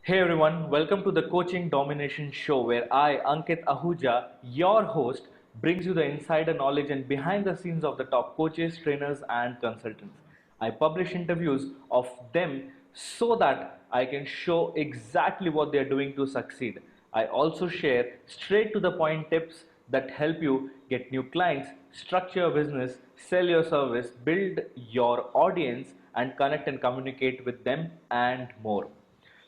Hey everyone, welcome to the Coaching Domination Show where I, Ankit Ahuja, your host, brings you the insider knowledge and behind the scenes of the top coaches, trainers, and consultants. I publish interviews of them so that I can show exactly what they are doing to succeed. I also share straight to the point tips that help you get new clients, structure your business, sell your service, build your audience, and connect and communicate with them, and more.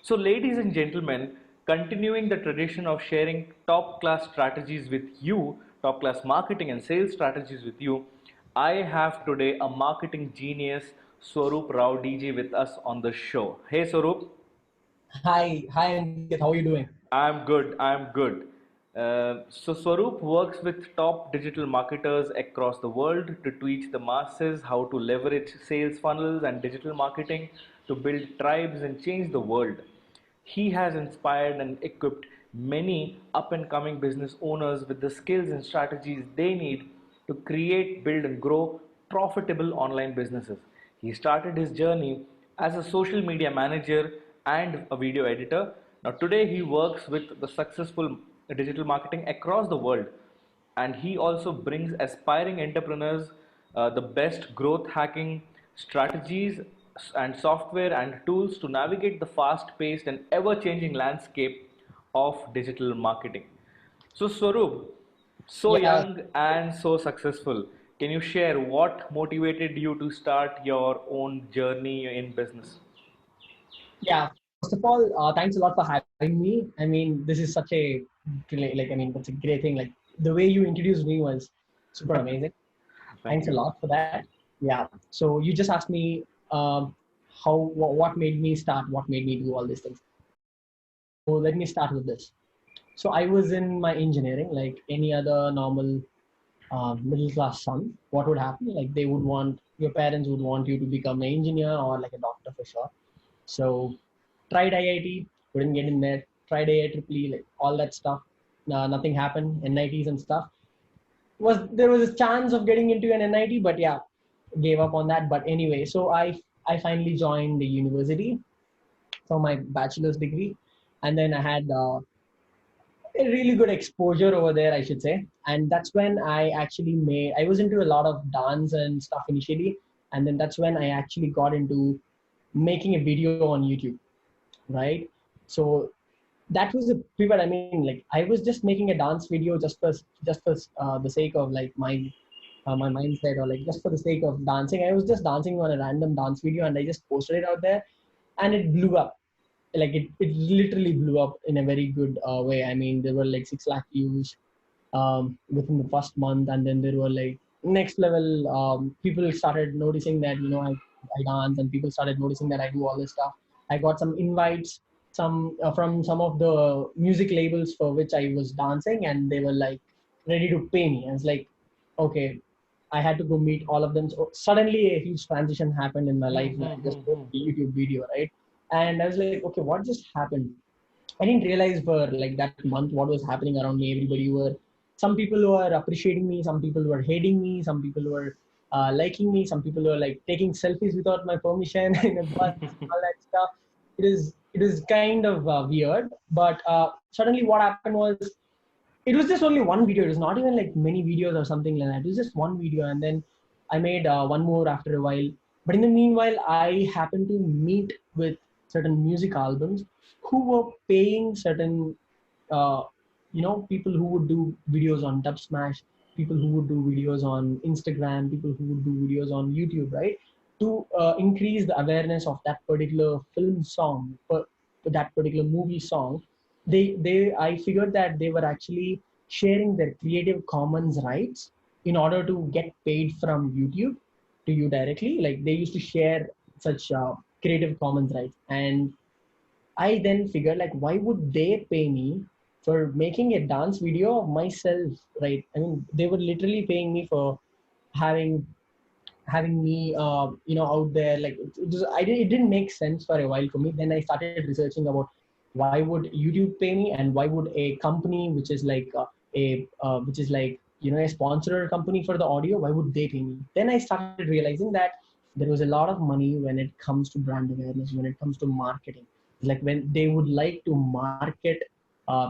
So, ladies and gentlemen, continuing the tradition of sharing top class strategies with you, top class marketing and sales strategies with you, I have today a marketing genius, Swarup Rao DJ, with us on the show. Hey, Swarup. Hi, Ankit. How are you doing? I'm good. I'm good. So Swarup works with top digital marketers across the world to teach the masses how to leverage sales funnels and digital marketing to build tribes and change the world. He has inspired and equipped many up and coming business owners with the skills and strategies they need to create, build, and grow profitable online businesses. He started his journey as a social media manager and a video editor. Now, today, he works with the successful digital marketing across the world, and he also brings aspiring entrepreneurs the best growth hacking strategies and software and tools to navigate the fast paced and ever changing landscape of digital marketing. So, Swarup, so Yeah, young and so successful, can you share what motivated you to start your own journey in business? yeah. First of all, thanks a lot for having me. I mean, this is such a that's a great thing. Like the way you introduced me was super amazing. Thank Thanks a you. lot for that. Yeah. So you just asked me what made me start, what made me do all these things. So let me start with this. So I was in my engineering, like any other normal middle class son. What would happen? Like they would want your parents would want you to become an engineer or like a doctor for sure. So tried IIT, couldn't get in there. Tried IIEEE, like all that stuff. Nothing happened. NITs and stuff. There was a chance of getting into an NIT, but yeah, gave up on that. But anyway, so I finally joined the university for my bachelor's degree, and then I had a really good exposure over there, I should say. And that's when I was into a lot of dance and stuff initially. And then that's when I actually got into making a video on YouTube, right? So that was a pivot. I mean, like I was just making a dance video just for the sake of like my mindset, or like just for the sake of dancing. I was just dancing on a random dance video and I just posted it out there, and it blew up. Like it literally blew up in a very good way. I mean, there were like 6 lakh views within the first month, and then there were like next level. People started noticing that I dance, and people started noticing that I do all this stuff. I got some invites from some of the music labels for which I was dancing, and they were like ready to pay me. And it's like, okay, I had to go meet all of them. So suddenly a huge transition happened in my life when I just posted a YouTube video, right? And I was like, okay, what just happened? I didn't realize for like that month what was happening around me. Everybody were Some people were appreciating me, some people were hating me, some people were liking me, some people were like taking selfies without my permission in a bus, all that stuff. It is kind of weird, but suddenly what happened was it was just only one video. It was not even like many videos or something like that. It was just one video, and then I made one more after a while. But in the meanwhile, I happened to meet with certain music albums who were paying certain, uh, people who would do videos on Dub Smash, people who would do videos on Instagram, people who would do videos on YouTube, right? To increase the awareness of that particular film song, that particular movie song. I figured that they were actually sharing their Creative Commons rights in order to get paid from YouTube to you directly. Like they used to share such Creative Commons rights, and I then figured, like, why would they pay me for making a dance video of myself, right? I mean, they were literally paying me for having having me, out there. Like, it didn't make sense for a while for me. Then I started researching about why would YouTube pay me, and why would a company which is like which is like a sponsor company for the audio, why would they pay me? Then I started realizing that there was a lot of money when it comes to brand awareness, when it comes to marketing. like when they would like to market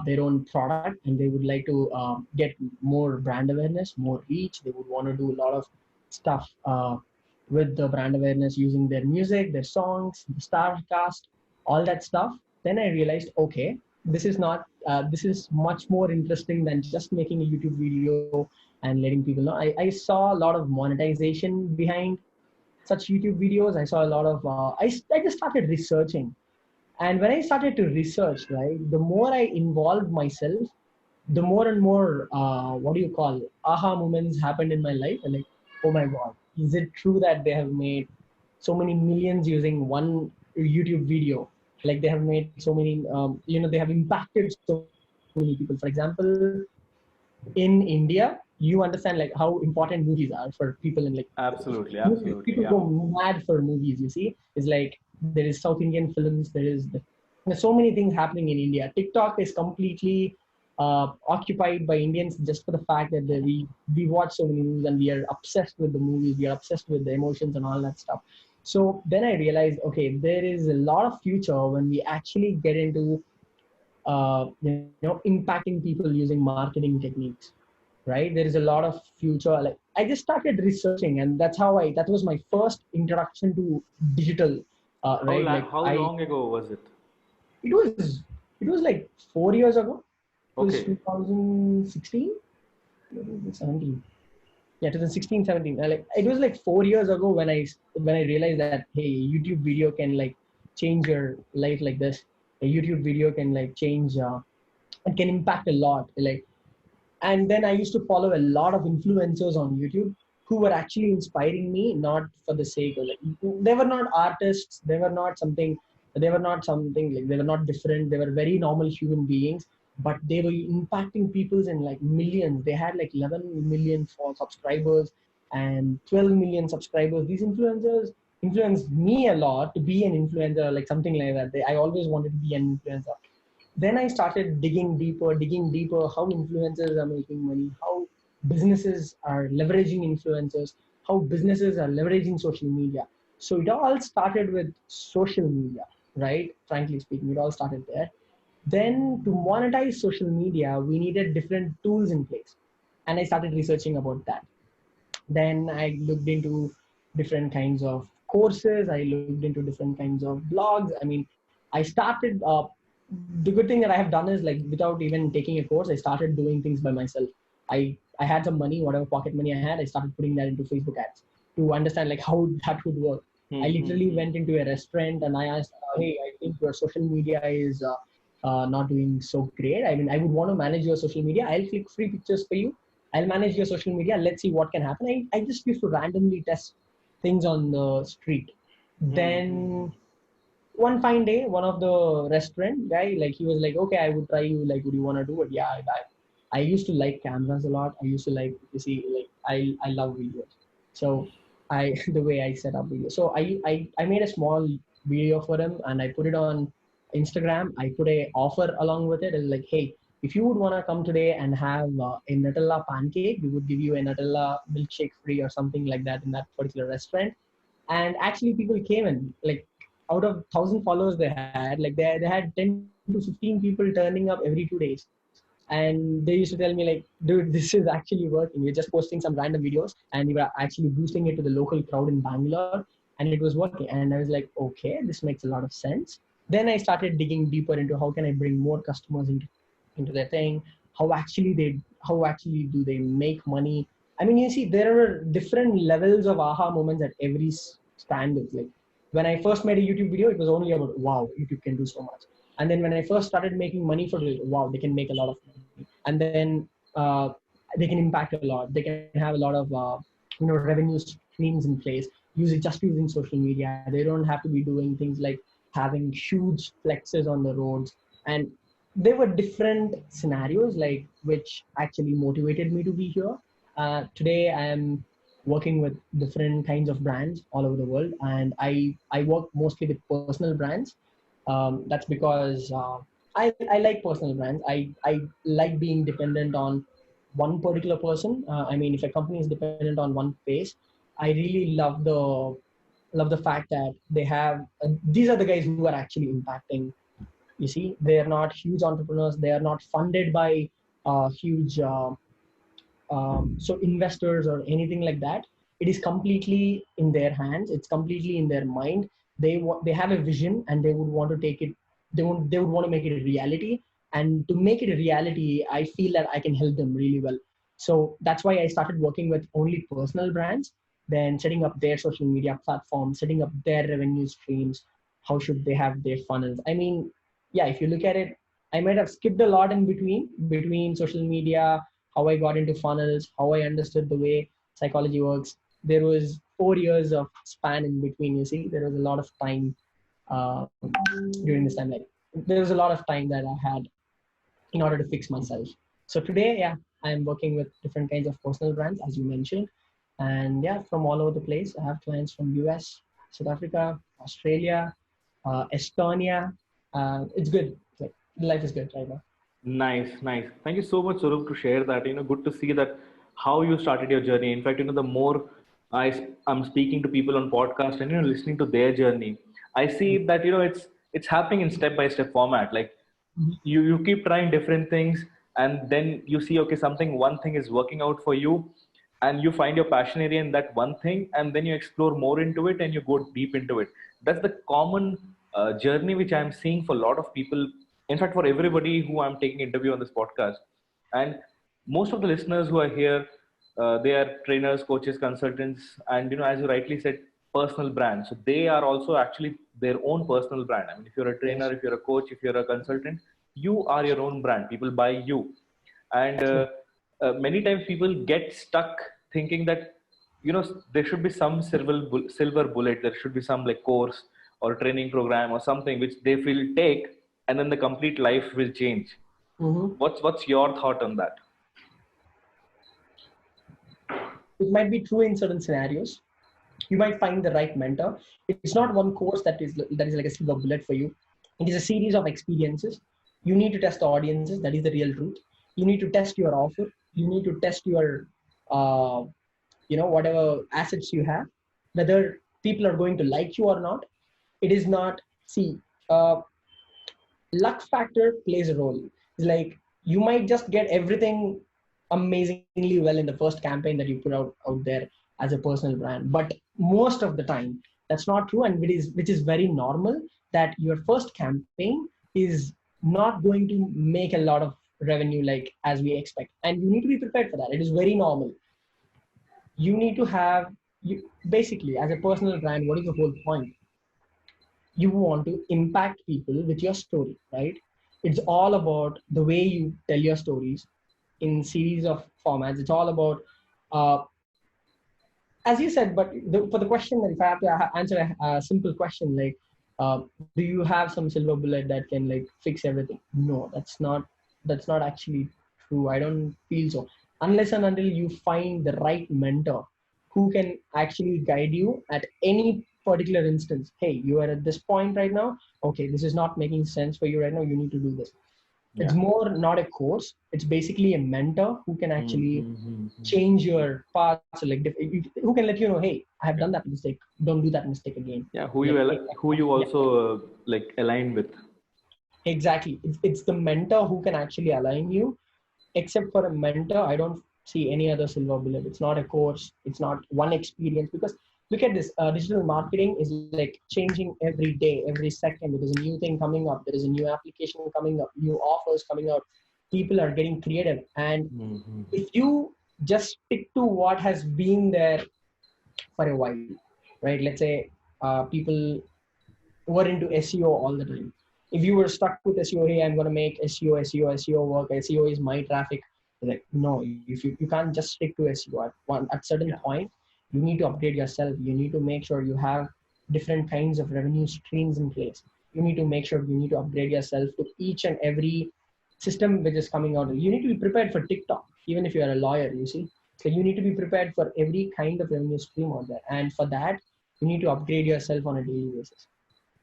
their own product, and they would like to get more brand awareness, more reach. They would want to do a lot of stuff with the brand awareness, using their music, their songs, the star cast, all that stuff. Then I realized, okay, this is not this is much more interesting than just making a YouTube video and letting people know. I saw a lot of monetization behind such YouTube videos. I saw a lot of I just started researching. And when I started to research, right, the more I involved myself, the more and more, what do you call, aha moments happened in my life. And like, oh my God, is it true that they have made so many millions using one YouTube video? Like they have made so many, they have impacted so many people. For example, in India, you understand like how important movies are for people in like Absolutely, movies. absolutely, People yeah. go mad for movies. You see, it's like there is South Indian films. There's so many things happening in India. TikTok is completely occupied by Indians just for the fact that we watch so many movies and we are obsessed with the movies. We are obsessed with the emotions and all that stuff. So then I realized, okay, there is a lot of future when we actually get into impacting people using marketing techniques, right? There is a lot of future. Like I just started researching, and that was my first introduction to digital, right? Like How long ago was it? it was it was like 4 years ago. It was Okay. 2016, 17. Yeah, 2016, 17. Like it was like 4 years ago when I realized that, hey, YouTube video can like change your life like this. A YouTube video can like change. It can impact a lot. Like, and then I used to follow a lot of influencers on YouTube who were actually inspiring me, not for the sake of like, they were not artists, they were not something like, they were not different, they were very normal human beings, but they were impacting people's in like millions. They had like 11 million for subscribers and 12 million subscribers. These influencers influenced me a lot to be an influencer, like something like that. I always wanted to be an influencer. Then I started digging deeper, how influencers are making money, how businesses are leveraging influencers, how businesses are leveraging social media. So it all started with social media, right? Frankly speaking, it all started there. Then to monetize social media, we needed different tools in place. And I started researching about that. Then I looked into different kinds of courses. I looked into different kinds of blogs. I mean, I started. The good thing that I have done is like without even taking a course, I started doing things by myself. I had some money, whatever pocket money I had, I started putting that into Facebook ads to understand like how that would work. I literally Hmm. went into a restaurant and I asked, hey, I think your social media is not doing so great. I mean, I would want to manage your social media. I'll click free pictures for you. I'll manage your social media. Let's see what can happen. I just used to randomly test things on the street. Then one fine day, one of the restaurant guy, like he was like, okay, I would try you. Like, would you want to do it? Yeah, I used to like cameras a lot. I used to like, you see, like I love videos. So I, the way I set up videos. So I made a small video for him and I put it on Instagram. I put a offer along with it. It's like, hey, if you would want to come today and have a Nutella pancake, we would give you a Nutella milkshake free or something like that in that particular restaurant. And actually people came in, like out of 1,000 followers they had, like they had 10 to 15 people turning up every 2 days. And they used to tell me like, dude, this is actually working. We're just posting some random videos and we were actually boosting it to the local crowd in Bangalore, and it was working. And I was like, okay, this makes a lot of sense. Then I started digging deeper into how can I bring more customers into their thing, how actually do they make money. I mean, you see, there are different levels of aha moments at every standard. Like when I first made a YouTube video, it was only about, wow, YouTube can do so much. And then when I first started making money for it, wow, they can make a lot of money. And then uh, they can impact a lot. They can have a lot of revenue streams in place using social media. They don't have to be doing things like having huge flexes on the roads. And there were different scenarios like which actually motivated me to be here. Today I am working with different kinds of brands all over the world, and I work mostly with personal brands. That's because I like personal brands. I like being dependent on one particular person. I mean, if a company is dependent on one face, I really love the love the fact that they have these are the guys who are actually impacting. You see, they are not huge entrepreneurs. They are not funded by huge so investors or anything like that. It is completely in their hands. It's completely in their mind. They have a vision and they would want to take it. They would want to make it a reality. And to make it a reality, I feel that I can help them really well. So that's why I started working with only personal brands, then setting up their social media platforms, setting up their revenue streams. How should they have their funnels? I mean, yeah, if you look at it, I might have skipped a lot in between social media, how I got into funnels, how I understood the way psychology works. There was 4 years of span in between. You see, there was a lot of time uh, during this time. Like there was a lot of time that I had in order to fix myself. So today, yeah, I'm working with different kinds of personal brands, as you mentioned, and yeah, from all over the place. I have clients from US, South Africa, Australia, Estonia. It's good. Like life is good right now. Nice, nice. Thank you so much, Swarup, to share that. Good to see that how you started your journey. In fact, the more I'm speaking to people on podcast and listening to their journey, I see that it's happening in step by step format. Like Mhm. you keep trying different things, and then you see, okay, something one thing is working out for you, and you find your passion area in that one thing, and then you explore more into it and you go deep into it. That's the common journey which I'm seeing for a lot of people. In fact, for everybody who I'm taking interview on this podcast, and most of the listeners who are here, they are trainers, coaches, consultants, and as you rightly said, personal brands. So they are also actually their own personal brand. I mean, if you're a trainer, Yes. if you're a coach, if you're a consultant, you are your own brand. People buy you. And True. many times people get stuck thinking that there should be some silver bullet. There should be some like course or training program or something which they feel take, and then the complete life will change. Mhm. What's your thought on that? It might be true in certain scenarios. You might find the right mentor. It's not one course that is like a silver bullet for you. It is a series of experiences. You need to test the audiences. That is the real truth. You need to test your offer. You need to test your uh, whatever assets you have, whether people are going to like you or not. It is not. See, uh, luck factor plays a role. It's like you might just get everything amazingly well in the first campaign that you put out there as a personal brand, but most of the time that's not true, and which is very normal that your first campaign is not going to make a lot of revenue like as we expect, and you need to be prepared for that. It is very normal. You need to have you basically as a personal brand. What is the whole point? You want to impact people with your story, right? It's all about the way you tell your stories in series of formats. It's all about, uh, as you said, but for the question, if I have to answer a simple question like, do you have some silver bullet that can like fix everything? No, that's not actually true. I don't feel so. Unless and until you find the right mentor who can actually guide you at any particular instance. Hey, you are at this point right now. Okay, this is not making sense for you right now. You need to do this. It's Yeah. more not a course. It's basically a mentor who can actually Mm-hmm. change your path. So like, who can let you know, hey, I have done Yeah. that mistake. Don't do that mistake again. Yeah. Like, hey, Who you yeah, also like align with. exactly. It's the mentor who can actually align you. Except for a mentor, I don't see any other silver bullet. It's not a course. It's not one experience. Because look at this. Digital marketing is like changing every day, every second. There is a new thing coming up. There is a new application coming up. New offers coming out. People are getting creative, and Mm-hmm. if you just stick to what has been there for a while, right? Let's say people were into SEO all the time. If you were stuck with SEO, hey, I'm going to make SEO work. SEO is my traffic. Like, no, if you can't just stick to SEO at certain Yeah. point, you need to upgrade yourself. You need to make sure you have different kinds of revenue streams in place. You need to make sure you need to upgrade yourself to each and every system which is coming out. You need to be prepared for TikTok, even if you are a lawyer, you see. So you need to be prepared for every kind of revenue stream out there. And for that, you need to upgrade yourself on a daily basis.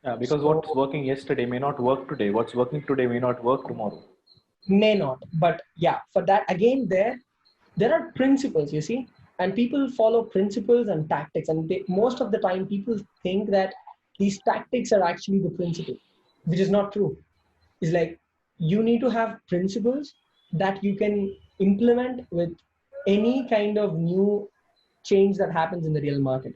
Yeah. Because what's So working yesterday may not work today. What's working today may not work tomorrow. may not, but yeah, for that again, there are principles. You see, and people follow principles and tactics, and most of the time people think that these tactics are actually the principle, which is not true. It's like you need to have principles that you can implement with any kind of new change that happens in the real market.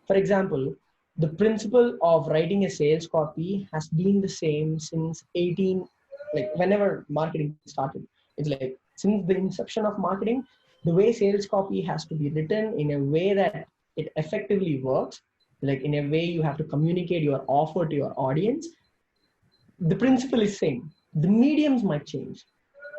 For example, the principle of writing a sales copy has been the same since 18, like whenever marketing started. It's like since the inception of marketing, the way sales copy has to be written in a way that it effectively works, like in a way you have to communicate your offer to your audience. The principle is same. The mediums might change.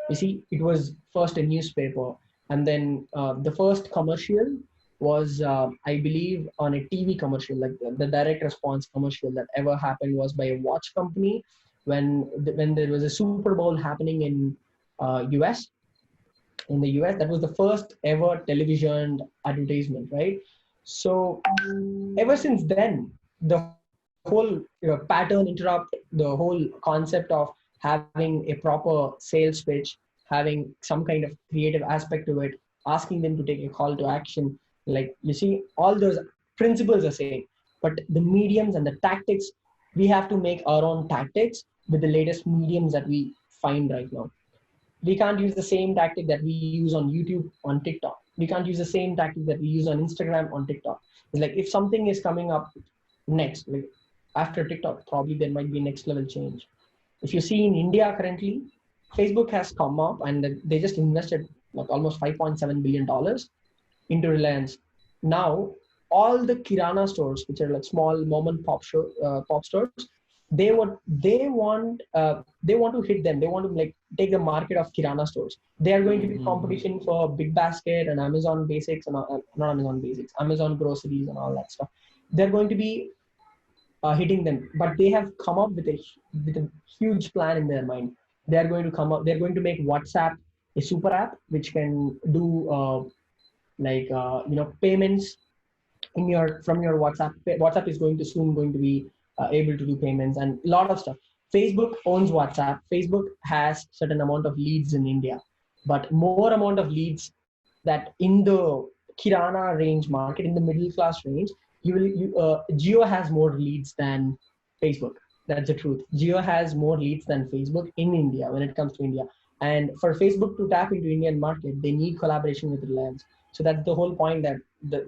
You see, it was first a newspaper, and then the first commercial was, I believe, on a TV commercial, like the direct response commercial that ever happened was by a watch company when there was a Super Bowl happening in US. In the US, that was the first ever television advertisement, right? So ever since then, the whole pattern interrupt, the whole concept of having a proper sales pitch, having some kind of creative aspect to it, asking them to take a call to action. Like you see, all those principles are same, but the mediums and the tactics, we have to make our own tactics with the latest mediums that we find right now. We can't use the same tactic that we use on YouTube, on TikTok. We can't use the same tactic that we use on Instagram, on TikTok. It's like if something is coming up next, like after TikTok, probably there might be next level change. If you see in India currently, Facebook has come up and they just invested like almost $5.7 billion into Reliance. Now, all the Kirana stores, which are like small mom and pop stores, they want to hit them. They want to like take the market of Kirana stores. They are going to be Mm-hmm. competition for Big Basket and Amazon Basics and not Amazon Basics, Amazon Groceries and all that stuff. They're going to be hitting them, but they have come up with a huge plan in their mind. They are going to come up. They're going to make WhatsApp a super app which can do payments in your from your WhatsApp. WhatsApp is going to soon going to be able to do payments and a lot of stuff. Facebook owns WhatsApp. Facebook has certain amount of leads in India, but more amount of leads that in the Kirana range market, in the middle class range, Geo has more leads than Facebook. That's the truth. Geo has more leads than Facebook in India when it comes to India. And for Facebook to tap into Indian market, they need collaboration with Reliance. So that's the whole point that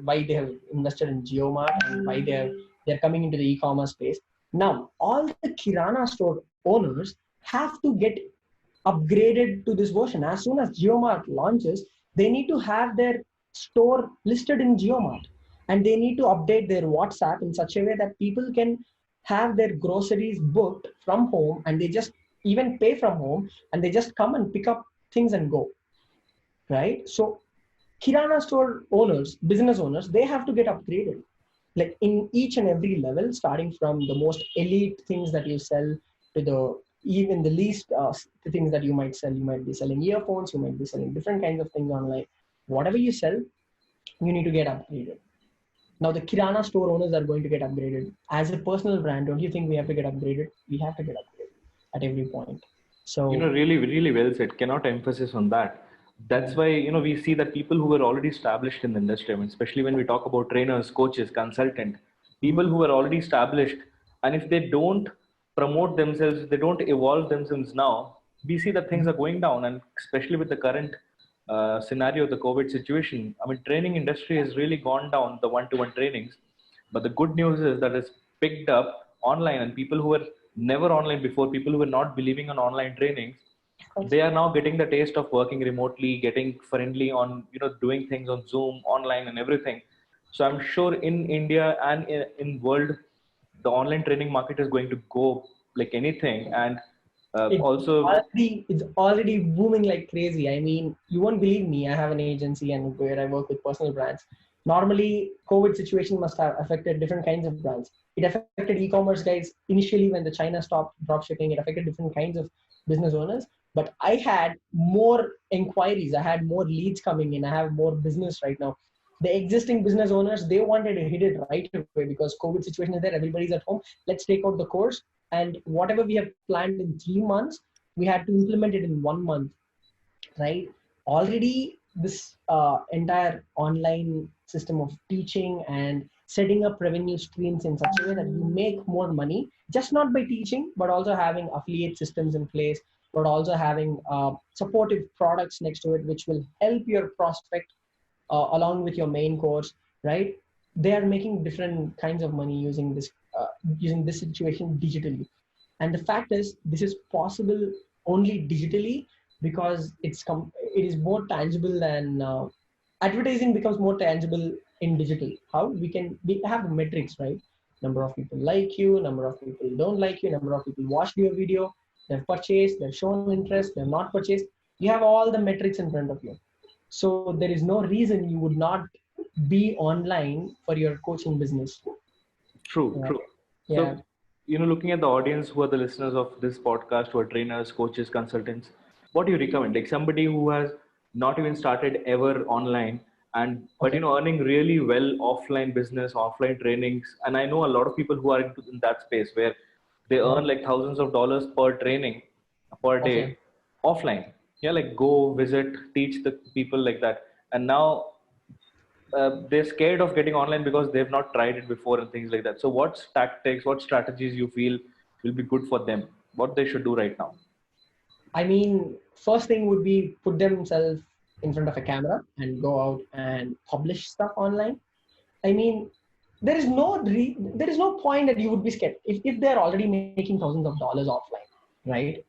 why they have invested in GeoMart and why they're coming into the e-commerce space. Now, all the Kirana store owners have to get upgraded to this version. As soon as GeoMart launches, they need to have their store listed in GeoMart, and they need to update their WhatsApp in such a way that people can have their groceries booked from home, and they just even pay from home, and they just come and pick up things and go, right? So Kirana store owners, business owners, they have to get upgraded, like in each and every level, starting from the most elite things that you sell to the even the least the things that you might sell. You might be selling earphones, you might be selling different kinds of things online. Whatever you sell, you need to get upgraded. Now the Kirana store owners are going to get upgraded. As a personal brand, don't you think we have to get upgraded? We have to get upgraded at every point. So Really, really well said. Cannot emphasis on that. yeah. That's why, we see that people who were already established in the industry, I mean, especially when we talk about trainers, coaches, consultant, people who are already established, and if they don't promote themselves, they don't evolve themselves now, we see that things are going down. And especially with the current scenario, the COVID situation, I mean, training industry has really gone down, the one-to-one trainings. But the good news is that it's picked up online, and people who were never online before, people who were not believing on online trainings, they are now getting the taste of working remotely, getting friendly on, doing things on Zoom, online, and everything. So I'm sure in India and in world, the online training market is going to go like anything. And It's also, already booming like crazy. I mean, you won't believe me. I have an agency and where I work with personal brands. Normally, COVID situation must have affected different kinds of brands. It affected e-commerce guys initially when the China stopped drop shipping. It affected different kinds of business owners. But I had more inquiries. I had more leads coming in. I have more business right now. The existing business owners, they wanted to hit it right away because COVID situation is there. Everybody's at home. Let's take out the course, and whatever we have planned in 3 months, we had to implement it in 1 month, right? Already this entire online system of teaching and setting up revenue streams in such a way that you make more money, just not by teaching, but also having affiliate systems in place, but also having supportive products next to it, which will help your prospect along with your main course, right? They are making different kinds of money using this situation digitally. And the fact is, this is possible only digitally because it is more tangible than advertising becomes more tangible in digital. How we have metrics, right? Number of people like you, number of people don't like you, number of people watched your video, they've purchased, they've shown interest, they've not purchased. You have all the metrics in front of you. So there is no reason you would not be online for your coaching business. True, Yeah. true. Yeah. So, looking at the audience who are the listeners of this podcast, who are trainers, coaches, consultants, what do you recommend? Like somebody who has not even started ever online and but Okay. earning really well offline business, offline trainings. And I know a lot of people who are in that space where they Yeah. earn like thousands of dollars per training per Okay. day offline. Yeah, like go visit, teach the people like that. And now they're scared of getting online because they've not tried it before and things like that. So, what tactics, what strategies you feel will be good for them? What they should do right now? I mean, first thing would be put themselves in front of a camera and go out and publish stuff online. I mean, there is no point that you would be scared if they're already making thousands of dollars offline, right?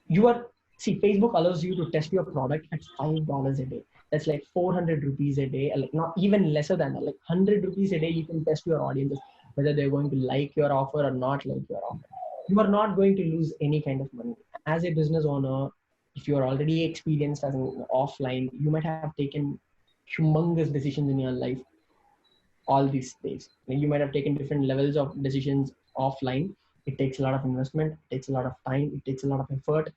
You are See, Facebook allows you to test your product at $5 a day. That's like 400 rupees a day, like not even lesser than that, like 100 rupees a day. You can test your audiences whether they're going to like your offer or not like your offer. You are not going to lose any kind of money as a business owner. If you are already experienced as an offline, you might have taken humongous decisions in your life all these days. Like, you might have taken different levels of decisions offline. It takes a lot of investment, it takes a lot of time, it takes a lot of effort.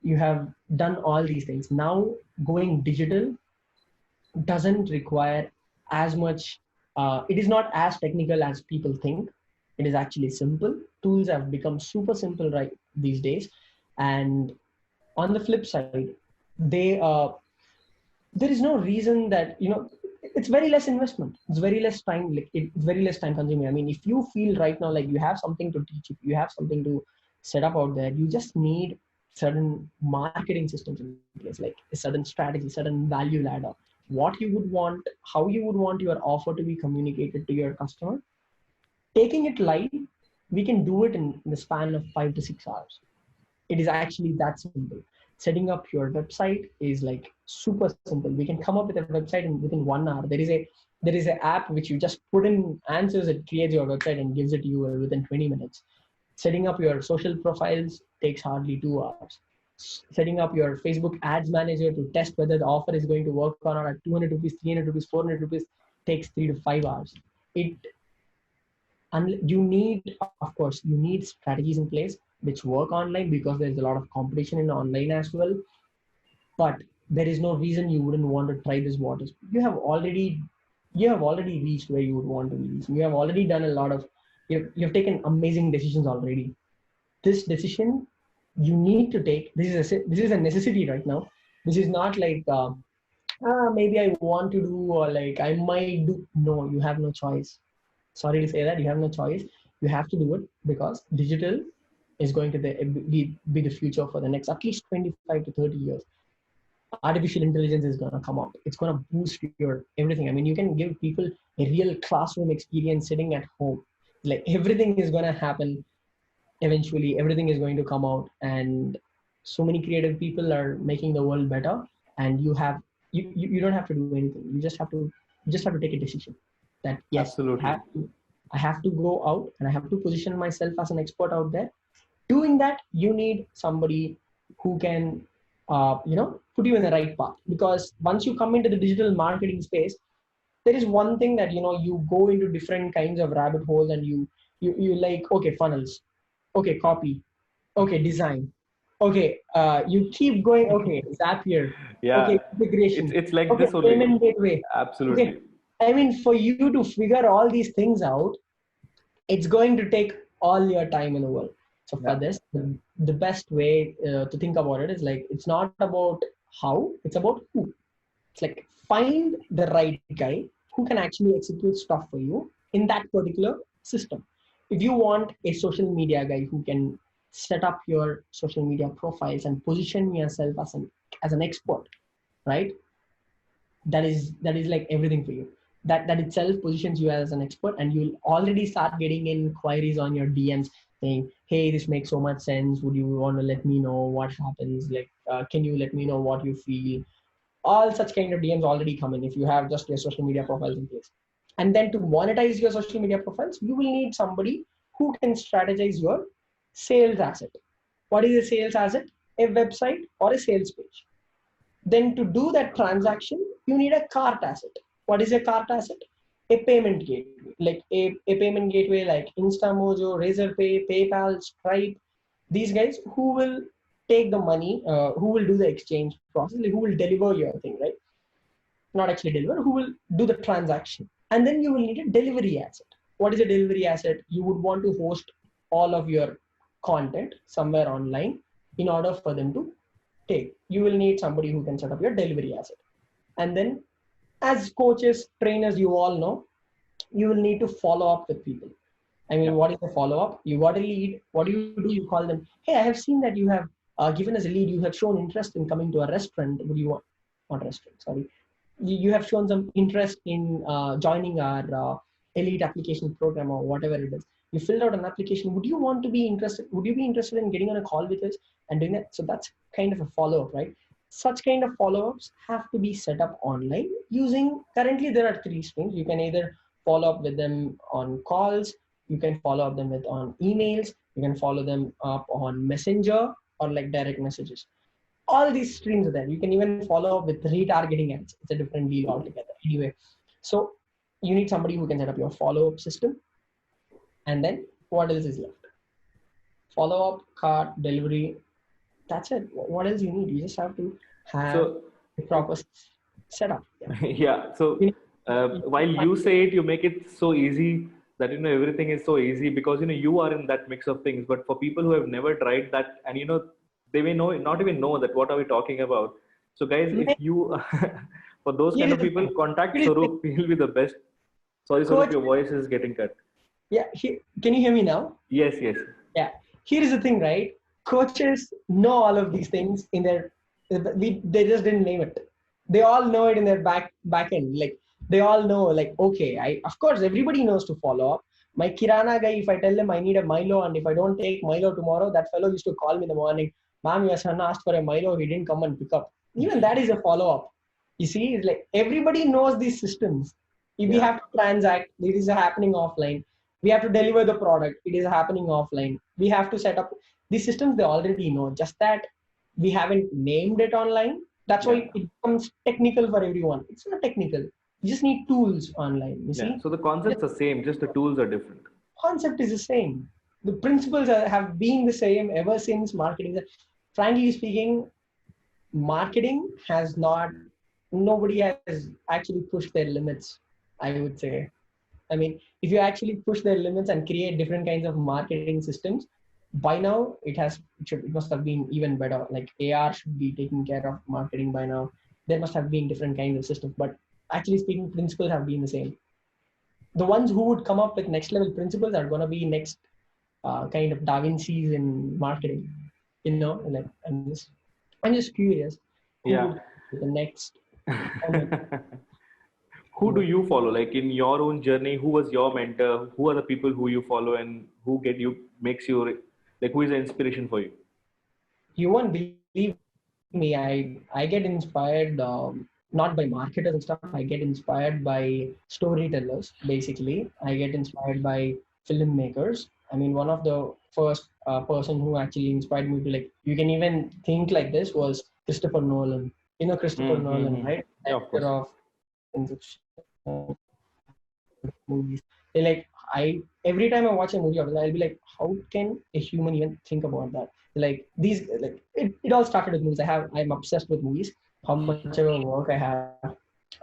You have done all these things. Now going digital doesn't require as much. It is not as technical as people think. It is actually simple. Tools have become super simple right these days. And on the flip side, they there is no reason that it's very less investment, it's very less time, like it's very less time consuming. I mean, if you feel right now like you have something to teach, if you have something to set up out there, you just need certain marketing systems in place, like a certain strategy, certain value ladder, what you would want, how you would want your offer to be communicated to your customer. Taking it live, we can do it in the span of 5 to 6 hours. It is actually that simple. Setting up your website is like super simple. We can come up with a website within 1 hour. There is an app which you just put in answers, it creates your website and gives it to you within 20 minutes. Setting up your social profiles takes hardly 2 hours. Setting up your Facebook ads manager to test whether the offer is going to work or not at 200 rupees, 300 rupees, 400 rupees takes 3 to 5 hours. It And you need, of course, you need strategies in place which work online because there's a lot of competition in online as well. But there is no reason you wouldn't want to try this waters. You have already reached where you would want to reach. You have already done a lot of you've taken amazing decisions already. This decision you need to take. This is a necessity right now. This is not like maybe I want to do, or like I might do. No, you have no choice. Sorry to say that, you have no choice. You have to do it because digital is going to be the future for the next at least 25 to 30 years. Artificial intelligence is going to come out. It's going to boost your everything. I mean, you can give people a real classroom experience sitting at home. Like, everything is going to happen eventually. Everything is going to come out, and so many creative people are making the world better. And you don't have to do anything. You just have to take a decision that, yes, Absolutely. I have to go out and I have to position myself as an expert out there. Doing that, you need somebody who can put you in the right path. Because once you come into the digital marketing space, there is one thing that you go into different kinds of rabbit holes, and you like, okay, funnels, okay, copy, okay, design, okay, you keep going, okay, Zapier, okay, Yeah, it's integration, it's like okay, this only. payment gateway, okay. Absolutely. I mean, for you to figure all these things out, it's going to take all your time in the world. So for Yeah. this, the best way to think about it is like, it's not about how, it's about who. It's like find the right guy who can actually execute stuff for you in that particular system. If you want a social media guy who can set up your social media profiles and position yourself as an expert, right? That is like everything for you. That itself positions you as an expert, and you'll already start getting inquiries on your DMs saying, hey, this makes so much sense, would you want to let me know what happens, like can you let me know what you feel. All such kind of DMs already come in if you have just your social media profiles in place. And then to monetize your social media profiles, you will need somebody who can strategize your sales asset. What is a sales asset? A website or a sales page. Then to do that transaction, you need a cart asset. What is a cart asset? A payment gateway, like a payment gateway like Instamojo, Razorpay, PayPal, Stripe. These guys who will take the money, who will do the exchange process, like who will deliver your thing, right? Not actually deliver, who will do the transaction. And then you will need a delivery asset. What is a delivery asset? You would want to host all of your content somewhere online in order for them to take. You will need somebody who can set up your delivery asset. And then, as coaches, trainers, you all know, you will need to follow up with people. I mean, Yeah. what is the follow up? You got a lead. What do? You call them. Hey, I have seen that you have given us a lead. You have shown interest in coming to a restaurant. Would you want? Not restaurant. Sorry. You have shown some interest in joining our elite application program or whatever it is. You filled out an application. Would you want to be interested? Would you be interested in getting on a call with us and doing that? So that's kind of a follow up, right? Such kind of follow ups have to be set up online using. Currently, there are three streams. You can either follow up with them on calls, you can follow up them with on emails, you can follow them up on messenger or like direct messages. All these streams are there. You can even follow up with retargeting ads. It's a different deal altogether anyway. So you need somebody who can set up your follow-up system. And then what else is left? Follow-up, cart, delivery. That's it. What else you need? You just have to have So, a proper setup. Yeah. yeah. So, You while you say it, you make it so easy that everything is so easy because you are in that mix of things. But for people who have never tried that, and they may not even know that what are we talking about. So, guys, if need- you for those Here kind is of the people, thing. contact Here is the thing. Swarup. He'll be the best. Sorry, Swarup, Coach, your voice is getting cut. yeah, can you hear me now? Yes, yes. Yeah. Here is the thing, right? Coaches know all of these things in their. They just didn't name it. They all know it in their back end. Like they all know. Like okay, I of course everybody knows to follow up. My Kirana guy, if I tell him I need a Milo and if I don't take Milo tomorrow, that fellow used to call me in the morning. Ma'am, your son asked for a Milo. He didn't come and pick up. Even that is a follow up. You see, it's like everybody knows these systems. If we Yeah. have to transact, it is happening offline. We have to deliver the product, it is happening offline. We have to set up these systems, they already know, just that we haven't named it online. That's Yeah. why it becomes technical for everyone. It's not technical, you just need tools online, you Yeah. see. So the The concepts are same, just the tools are different. concept is the same, the principles have been the same ever since marketing. Frankly speaking, marketing has not, nobody has actually pushed their limits, I would say. I mean, if you actually push their limits and create different kinds of marketing systems, by now it must have been even better. Like AR should be taking care of marketing by now. There must have been different kinds of systems, but actually speaking, principles have been the same. The ones who would come up with next level principles are going to be next kind of Da Vinci's in marketing. Like I'm just curious who would Yeah. be the next. I mean, Who do you follow? Like in your own journey, who was your mentor? Who are the people who you follow and who get you makes you like who is an inspiration for you? you won't believe me. I get inspired not by marketers and stuff. I get inspired by storytellers. Basically, I get inspired by filmmakers. I mean, one of the first person who actually inspired me to, like, you can even think like this, was Christopher Nolan. You know Christopher Nolan, Mm-hmm. right? Yeah, of Director course. of movies. They like I every time I watch a movie of it, I'll be like, how can a human even think about that? Like these, like it all started with movies. I'm obsessed with movies. How much ever work I have,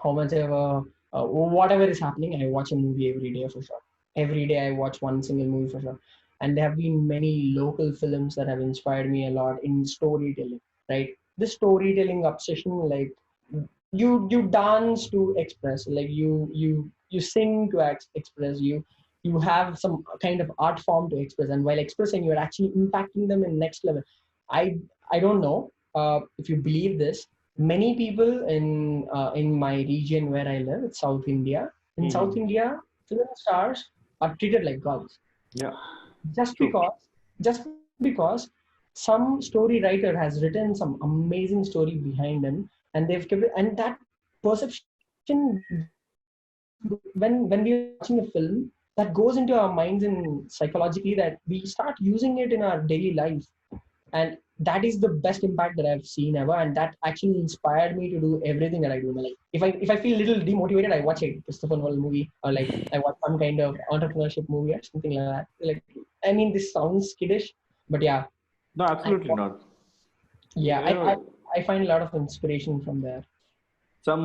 how much ever whatever is happening, I watch a movie every day for sure. Every day I watch one single movie for sure. And there have been many local films that have inspired me a lot in storytelling. Right, this storytelling obsession, like you dance to express, like you sing to express, you have some kind of art form to express, and while expressing you're actually impacting them in next level. I i don't know if you believe this. Many people in my region where I live, it's South India. In South Hmm. India, film stars are treated like gods, Yeah, just true. because some story writer has written some amazing story behind them, and they've kept it, and that perception when we are watching a film, that goes into our minds in psychologically, that we start using it in our daily life. And that is the best impact that I've seen ever, and that actually inspired me to do everything that I do in my life. If I feel a little demotivated, I watch a Christopher Nolan movie, or like I watch some kind of entrepreneurship movie or something like that. Like, I mean, this sounds kiddish, but yeah, No, I absolutely not. yeah, You know, I find a lot of inspiration from there. some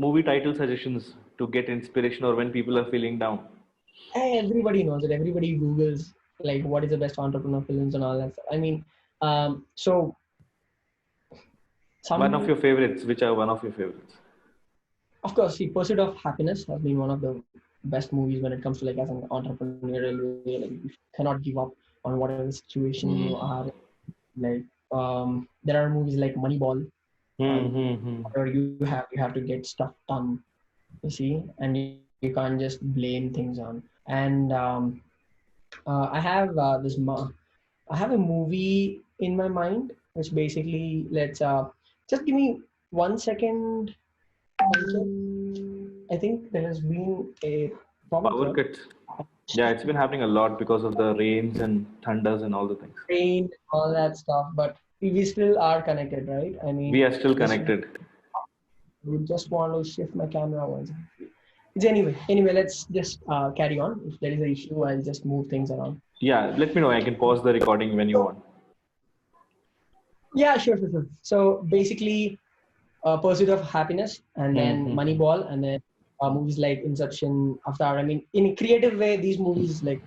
movie title suggestions to get inspiration or when people are feeling down. Everybody knows it. Everybody Googles like what is the best entrepreneur films and all that stuff. I mean, so One of some, your favorites, which are one of your favorites? of course, see, Pursuit of Happiness has been one of the best movies when it comes to like as an entrepreneurial way. Like you cannot give up on whatever situation you are. Like there are movies like Moneyball. Hmm, Um, hmm, hmm. where you have to get stuff done. You see, and you can't just blame things on. And I have I have a movie in my mind, which basically let's just give me 1 second. I think there has been a power Power cut, cuts. Yeah, it's been happening a lot because of the rains and thunders and all the things. rain, all that stuff, but we still are connected, right? I We mean, are still just connected. would just want to shift my camera once. It's anyway, let's just carry on. If there is an issue, I'll just move things around. Yeah, let me know. I can pause the recording when you So want. yeah, sure. So basically, Pursuit of Happiness, and Hmm, then hmm, hmm. Moneyball, and then movies like Inception, Avatar. I mean, in a creative way, these movies, like,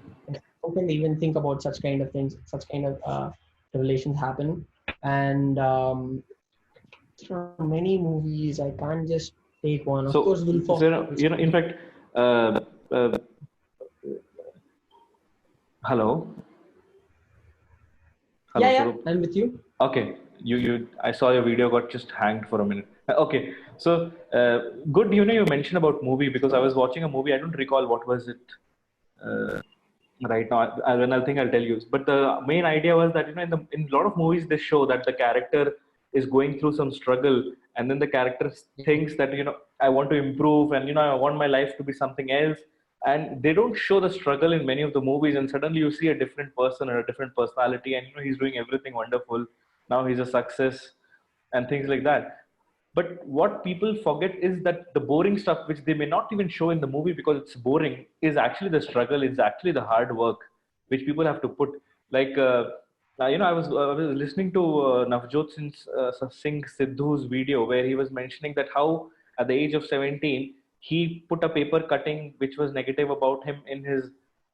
how can they even think about such kind of things, such kind of revelations happen? And there are many movies. I can't just take one. Of course, So, Wolf of Wall in Street. fact, uh, uh, hello, hello, Yeah, Swarup. I'm with you. Okay, I saw your video got just hanged for a minute. Okay, so good. You mentioned about movie because I was watching a movie. I don't recall what was it right now. When I'll think, I'll tell you. But the main idea was that in a lot of movies they show that the character is going through some struggle, and then the character thinks that I want to improve, and I want my life to be something else, and they don't show the struggle in many of the movies, and suddenly you see a different person or a different personality, and he's doing everything wonderful. Now he's a success, and things like that. But what people forget is that the boring stuff, which they may not even show in the movie because it's boring, is actually the struggle, is actually the hard work, which people have to put. Like, I was listening to Navjot Singh Sidhu's video where he was mentioning that how at the age of 17 he put a paper cutting which was negative about him in his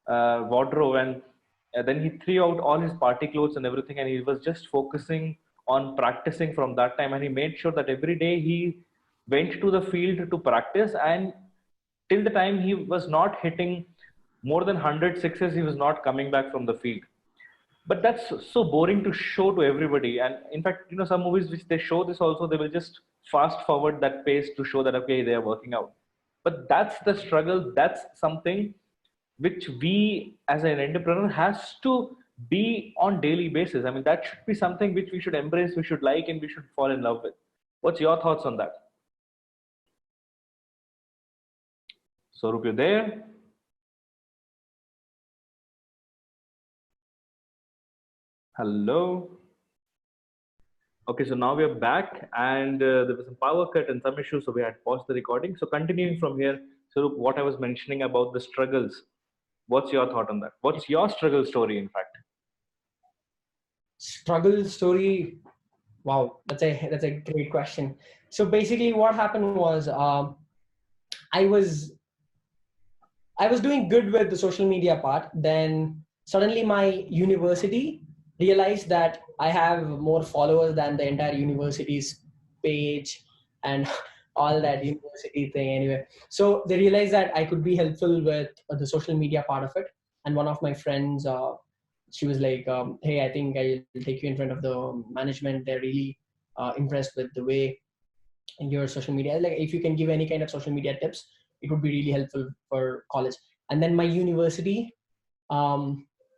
wardrobe, and then he threw out all his party clothes and everything, and he was just focusing on practicing from that time, and he made sure that every day he went to the field to practice, and till the time he was not hitting more than 100 sixes, he was not coming back from the field. But that's so boring to show to everybody, and in fact, some movies which they show this also, they will just fast forward that pace to show that okay, they are working out. But that's the struggle, that's something which we as an entrepreneur has to be on daily basis. I mean, that should be something which we should embrace, we should like, and we should fall in love with. What's your thoughts on that? Swarup, you there? Hello. Okay, so now we are back, and there was some power cut and some issues, so we had paused the recording. So continuing from here, so what I was mentioning about the struggles, what's your thought on that? What's your struggle story, in fact? Struggle story. Wow, that's a great question. So basically, what happened was, I was I was doing good with the social media part. Then suddenly my university realized that I have more followers than the entire university's page, and all that university thing. Anyway, so they realized that I could be helpful with the social media part of it. And one of my friends, she was like, "Hey, I think I'll take you in front of the management. They're really impressed with the way in your social media. Like, if you can give any kind of social media tips, it would be really helpful for college." And then my university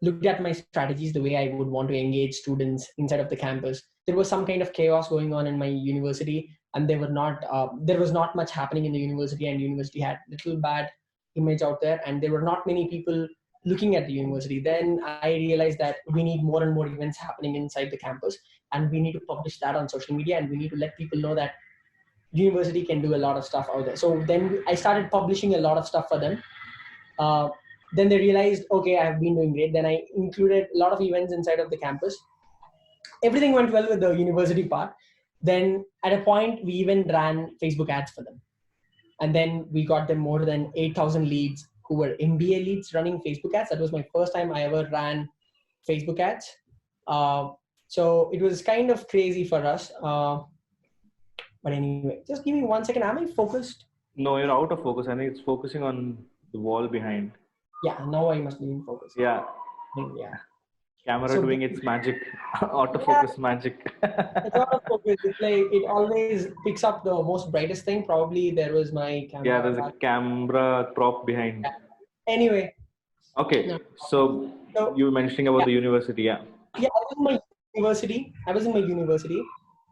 looked at my strategies, the way I would want to engage students inside of the campus. There was some kind of chaos going on in my university, and there was not much happening in the university, and university had little bad image out there, and there were not many people looking at the university. Then I realized that we need more and more events happening inside the campus, and we need to publish that on social media, and we need to let people know that university can do a lot of stuff out there. So then I started publishing a lot of stuff for them. uh, then they realized, okay, I have been doing great. Then I included a lot of events inside of the campus. Everything went well with the university part. Then at a point, we even ran Facebook ads for them. And then we got them more than 8,000 leads who were MBA leads running Facebook ads. That was my first time I ever ran Facebook ads. Uh, so it was kind of crazy for us. But anyway, just give me 1 second. Am I focused? No, you're out of focus. I think it's focusing on the wall behind. Yeah, now I must be in focus. Yeah. Yeah. Camera So doing its magic, yeah, autofocus magic. it's out of focus. It's like it always picks up the most brightest thing. Probably there was my Yeah, camera there's a back. camera prop behind. Yeah. Anyway, Okay, no. so So you were mentioning about yeah, the university, yeah. yeah. I was in my university.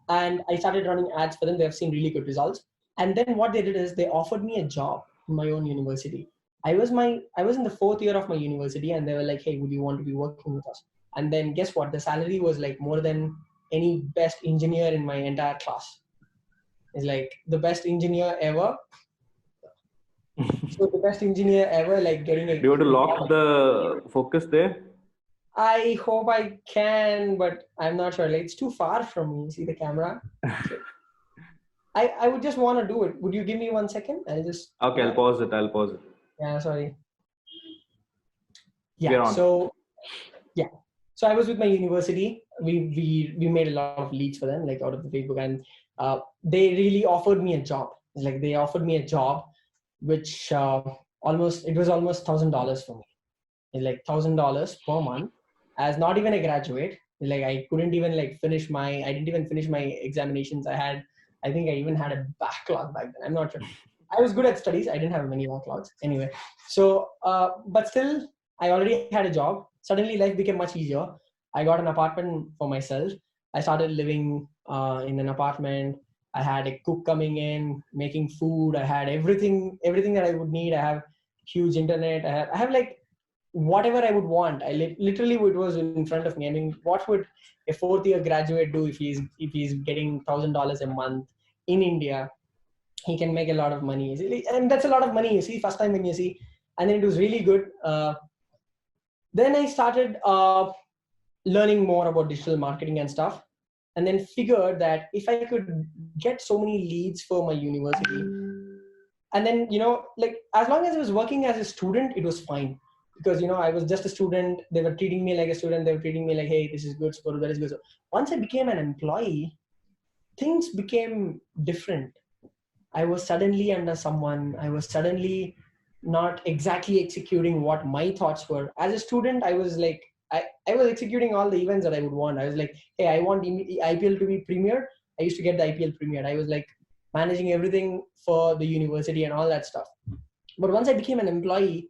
And I started running ads for them. They have seen really good results. And then what they did is they offered me a job in my own university. I was in the fourth year of my university, and they were like, "Hey, would you want to be working with us?" And then guess what? The salary was like more than any best engineer in my entire class. It's like the best engineer ever. So the best engineer ever, like getting Do you want to a lock job. the focus there? I hope I can, but I'm not sure. Like it's too far from me. See the camera? So I would just want to do it. Would you give me 1 second? I'll just Okay, do I'll that. pause it. I'll pause it. Yeah, sorry. We're Yeah. on. Yeah. So I was with my university. We made a lot of leads for them, like out of the Facebook, and they really offered me a job. Like they offered me a job, which it was almost $1,000 for me. It's like $1,000 per month, as not even a graduate. Like I didn't even finish my examinations. I think I even had a backlog back then. I'm not sure. I was good at studies. I didn't have many backlogs anyway. So, but still, I already had a job. Suddenly, life became much easier. I got an apartment for myself. I started living in an apartment. I had a cook coming in, making food. I had everything that I would need. I have huge internet. I have like whatever I would want. Literally it was in front of me. I mean, what would a fourth year graduate do if he's getting $1,000 a month in India? He can make a lot of money, and that's a lot of money. You see, first time when you see, and then it was really good. Then I started learning more about digital marketing and stuff, and then figured that if I could get so many leads for my university, and then like as long as I was working as a student, it was fine, because I was just a student. They were treating me like a student. They were treating me like, hey, this is good, Swarup, that is good. So once I became an employee, things became different. I was suddenly under someone. I was suddenly not exactly executing what my thoughts were. As a student, I was like, I was executing all the events that I would want. I was like, hey, I want IPL to be premier. I used to get the IPL premiered. I was like managing everything for the university and all that stuff. But once I became an employee,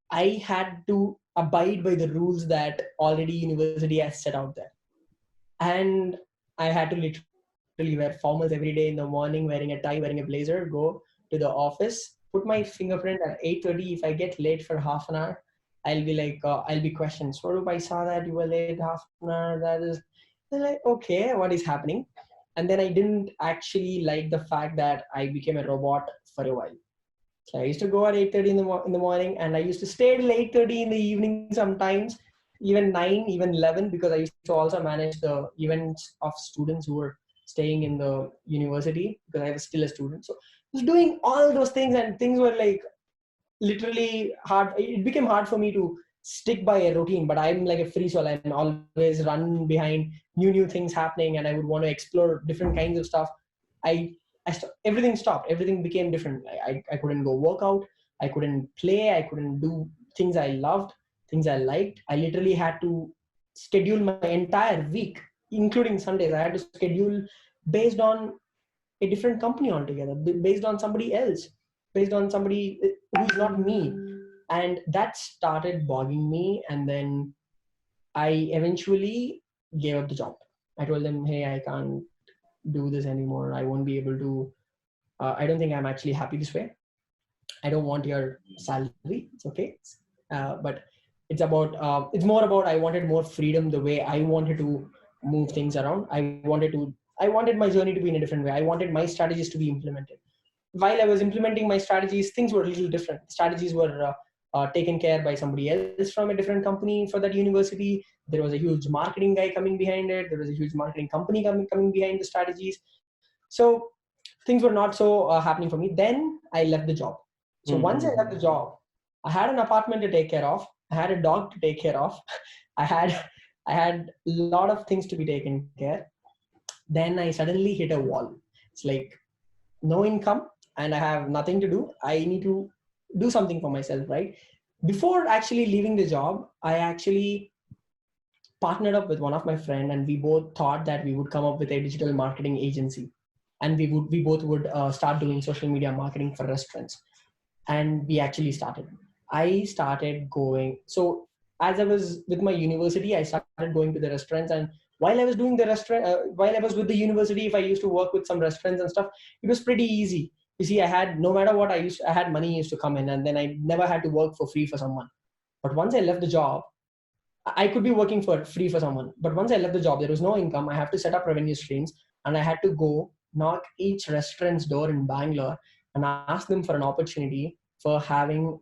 I had to abide by the rules that already university has set out there. And I had to literally wear formals every day in the morning, wearing a tie, wearing a blazer, go to the office, put my fingerprint at 8:30. If I get late for half an hour, I'll be questioned. Swarup, I saw that you were late half an hour. They're like, okay, what is happening? And then I didn't actually like the fact that I became a robot for a while. So I used to go at 8:30 in the morning, and I used to stay till 8:30 in the evening sometimes, even 9, even 11, because I used to also manage the events of students who were staying in the university, because I was still a student. So I was doing all those things, and things were like literally hard. It became hard for me to stick by a routine, but I'm like a free soul. I'm always run behind new things happening, and I would want to explore different kinds of stuff. I everything stopped. Everything became different. I couldn't go work out. I couldn't play. I couldn't do things I loved, things I liked. I literally had to schedule my entire week, including Sundays. I had to schedule based on a different company altogether, based on somebody else, based on somebody who's not me. And that started bogging me. And then I eventually gave up the job. I told them, hey, I can't do this anymore. I won't be able to. I don't think I'm actually happy this way. I don't want your salary. It's okay. But it's more about I wanted more freedom the way I wanted to move things around. I wanted my journey to be in a different way. I wanted my strategies to be implemented. While I was implementing my strategies, things were a little different. Strategies were taken care by somebody else from a different company for that university. There was a huge marketing guy coming behind it. There was a huge marketing company coming behind the strategies. So things were not so happening for me. Then I left the job. So once I left the job, I had an apartment to take care of. I had a dog to take care of. I had I had a lot of things to be taken care. Then I suddenly hit a wall. It's like no income and I have nothing to do. I need to do something for myself, right? Before actually leaving the job, I actually partnered up with one of my friend, and we both thought that we would come up with a digital marketing agency, and we both would start doing social media marketing for restaurants. And we actually started. I started going. So as I was with my university, I started going to the restaurants. And while I was doing the restaurant, while I was with the university, if I used to work with some restaurants and stuff, it was pretty easy. You see, I had no matter what I had money used to come in, and then I never had to work for free for someone. But once I left the job, I could be working for free for someone. But once I left the job, there was no income. I have to set up revenue streams, and I had to go knock each restaurant's door in Bangalore and ask them for an opportunity for having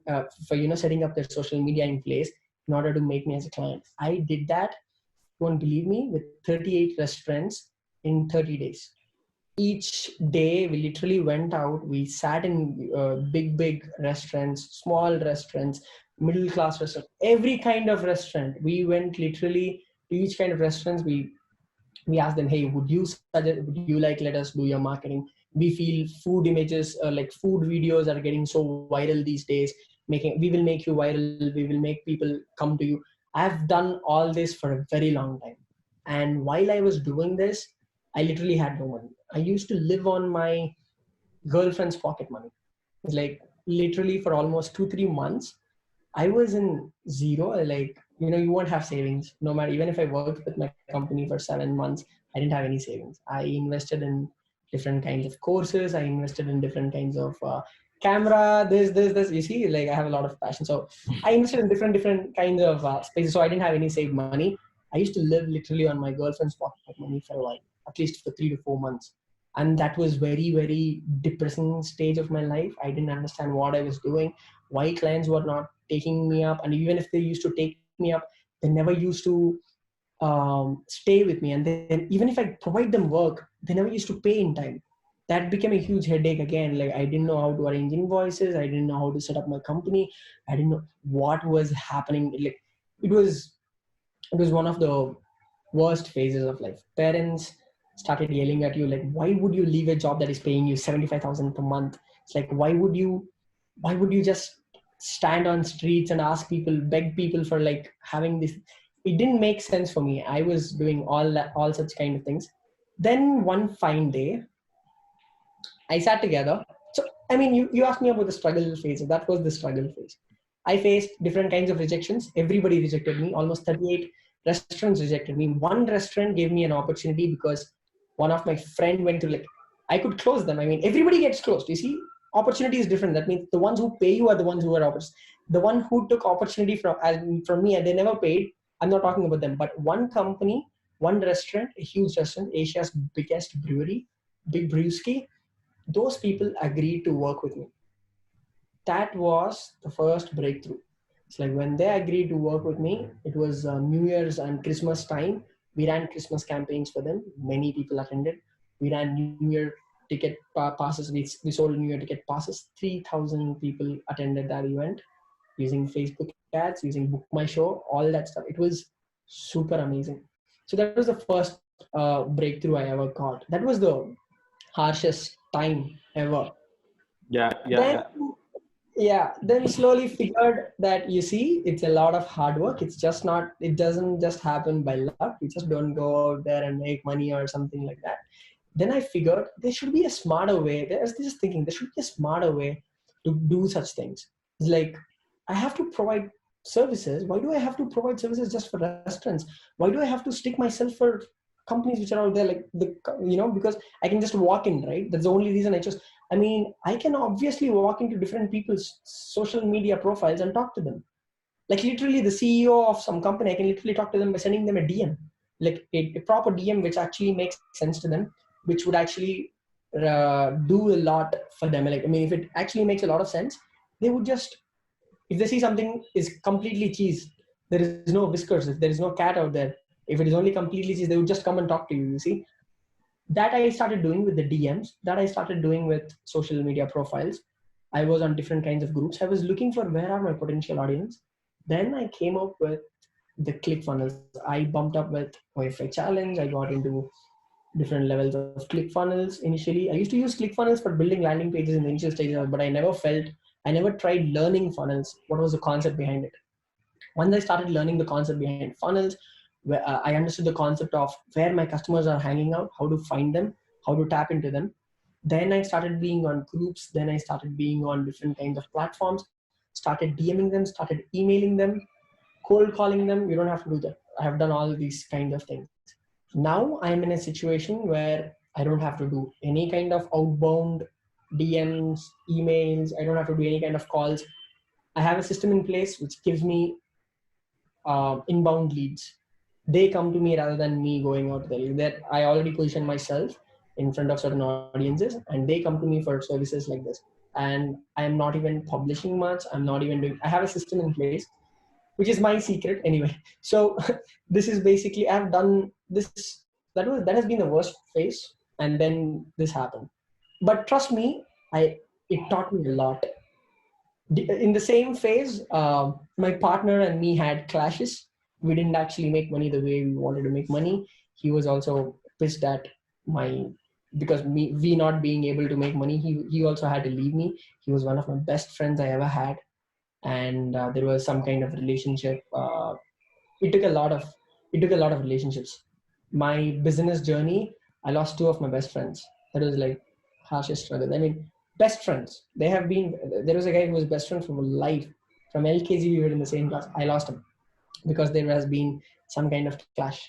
for setting up their social media in place in order to make me as a client. I did that, you won't believe me, with 38 restaurants in 30 days. Each day we literally went out, we sat in big restaurants, small restaurants, middle class restaurants, every kind of restaurant. We went literally to each kind of restaurants. We asked them, hey, would you like let us do your marketing? We feel food images, like food videos are getting so viral these days. We will make you viral, we will make people come to you. I've done all this for a very long time. And while I was doing this, I literally had no money. I used to live on my girlfriend's pocket money. It's like literally for almost 2-3 months I was in zero. Like, you won't have savings no matter, even if I worked with my company for 7 months, I didn't have any savings. I invested in different kinds of courses. I invested in different kinds of camera, this. You see, like I have a lot of passion. So I invested in different kinds of spaces. So I didn't have any saved money. I used to live literally on my girlfriend's pocket money for like at least for 3 to 4 months. And that was very depressing stage of my life. I didn't understand what I was doing, why clients were not taking me up, and even if they used to take me up, they never used to stay with me. And then even if I provide them work, they never used to pay in time. That became a huge headache again. Like I didn't know how to arrange invoices, I didn't know how to set up my company, I didn't know what was happening. Like it was it was one of the worst phases of life. Parents started yelling at you like, why would you leave a job that is paying you 75,000 per month? It's like, why would you just stand on streets and ask people, beg people for like having this? It didn't make sense for me. I was doing all such kind of things. Then one fine day, I sat together. So, I mean, you asked me about the struggle phase. That was the struggle phase. I faced different kinds of rejections. Everybody rejected me. Almost 38 restaurants rejected me. One restaurant gave me an opportunity because one of my friend went to like, I could close them. I mean, everybody gets closed. You see, opportunity is different. That means the ones who pay you are the ones who are opportunities. The one who took opportunity from me and they never paid, I'm not talking about them. But one company, one restaurant, a huge restaurant, Asia's biggest brewery, Big Brewski, those people agreed to work with me. That was the first breakthrough. It's like when they agreed to work with me, it was New Year's and Christmas time. We ran Christmas campaigns for them. Many people attended. We ran New Year ticket passes. We sold New Year ticket passes. 3,000 people attended that event using Facebook ads, using Book My Show, all that stuff. It was super amazing. So that was the first breakthrough I ever got. That was the harshest time ever. Yeah, yeah, Then yeah. yeah, then slowly figured that, you see, it's a lot of hard work. It's just not, it doesn't just happen by luck. You just don't go out there and make money or something like that. Then I figured there should be a smarter way. There's this thinking, there should be a smarter way to do such things. It's like, I have to provide services. Why do I have to provide services just for restaurants? Why do I have to stick myself for companies which are out there, like the, because I can just walk in, right? That's the only reason I chose. I mean, I can obviously walk into different people's social media profiles and talk to them. Like literally, the CEO of some company, I can literally talk to them by sending them a DM, like a proper DM, which actually makes sense to them, which would actually do a lot for them. Like, I mean, if it actually makes a lot of sense, they would just, if they see something is completely cheese, there is no whiskers, if there is no cat out there, if it is only completely cheese, they would just come and talk to you. You see, that I started doing with the DMs, that I started doing with social media profiles. I was on different kinds of groups. I was looking for where are my potential audience. Then I came up with the click funnels. I bumped up with OFI challenge. I got into different levels of click funnels. Initially, I used to use click funnels for building landing pages in the initial stages, but I never tried learning funnels. What was the concept behind it? Once I started learning the concept behind funnels, where I understood the concept of where my customers are hanging out, how to find them, how to tap into them. Then I started being on groups. Then I started being on different kinds of platforms, started DMing them, started emailing them, cold calling them. You don't have to do that. I have done all these kind of things. Now I'm in a situation where I don't have to do any kind of outbound DMs, emails. I don't have to do any kind of calls. I have a system in place which gives me inbound leads. They come to me rather than me going out there. That I already position myself in front of certain audiences, and they come to me for services like this. And I am not even publishing much. I'm not even doing. I have a system in place, which is my secret anyway. So this is basically, I've done this. That has been the worst phase, and then this happened. But trust me, I it taught me a lot. In the same phase, my partner and me had clashes. We didn't actually make money the way we wanted to make money. He was also pissed at my, because we not being able to make money. He also had to leave me. He was one of my best friends I ever had, and there was some kind of relationship. It took a lot of it took a lot of relationships. My business journey, I lost two of my best friends. That was like harshest struggle. I mean, best friends. They have been. There was a guy who was best friend from life. From LKG, we were in the same class. I lost him because there has been some kind of clash.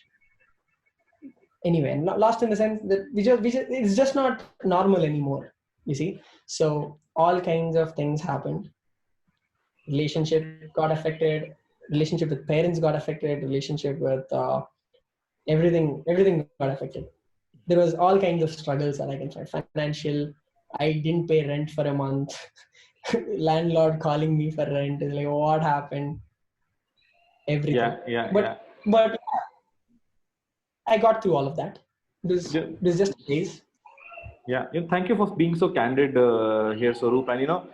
Anyway, not lost in the sense that it's just not normal anymore. You see, so all kinds of things happened. Relationship got affected. Relationship with parents got affected. Relationship with everything got affected. There was all kinds of struggles that I can find. Financial, I didn't pay rent for a month. Landlord calling me for rent is like, what happened? Yeah, Everything. yeah, But yeah. I got through all of that. Yeah, This just a phase. yeah. Thank you for being so candid here, Swaroop. And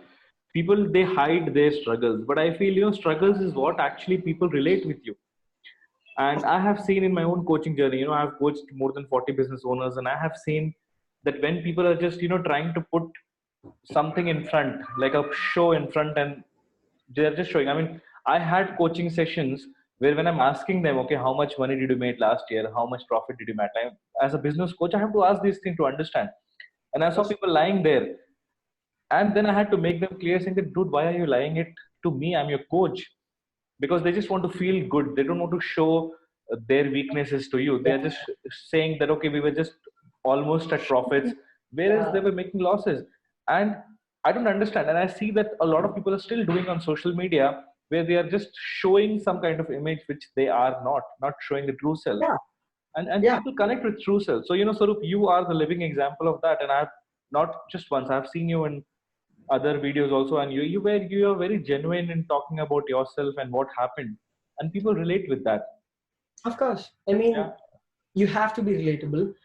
people they hide their struggles, but I feel struggles is what actually people relate with you. And I have seen in my own coaching journey, I've coached more than 40 business owners, and I have seen that when people are just trying to put something in front, like a show in front, and they're just showing. I mean, I had coaching sessions where when I'm asking them, okay, how much money did you make last year, how much profit did you make, as a business coach I have to ask these things to understand. And I Of saw course. people lying there, and then I had to make them clear, saying that, dude, why are you lying it to me? I'm your coach. Because they just want to feel good. They don't want to show their weaknesses to you. They are just saying that, okay, we were just almost at profits, whereas they Yeah, were making losses. And I don't understand. And I see that a lot of people are still doing on social media where they are just showing some kind of image which they are not showing the true self. yeah, And yeah. people connect with true self. So, Sarup, you are the living example of that. And I've not just once, I've seen you in other videos also, and you are very genuine in talking about yourself and what happened, and people relate with that. Of course. I mean, Yeah, you have to be relatable.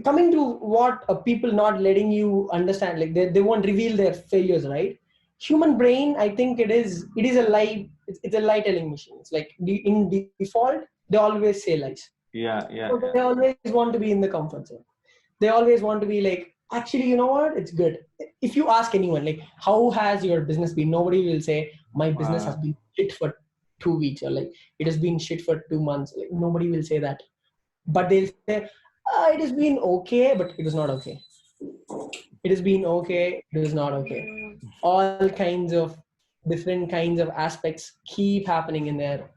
Coming to what people not letting you understand, like they won't reveal their failures, right? Human brain, I think it is a lie. It's a lie telling machine. It's like in default, they always say lies. yeah, yeah, So they yeah, always want to be in the comfort zone. They always want to be like, Actually, you know what? It's good. If you ask anyone, like, how has your business been? Nobody will say, my business has Uh, been shit for 2 weeks, or like, it has been shit for 2 months. Like, nobody will say that. But they'll say, it has been okay, but it was not okay. It has been okay, it was not okay. All kinds of different kinds of aspects keep happening in their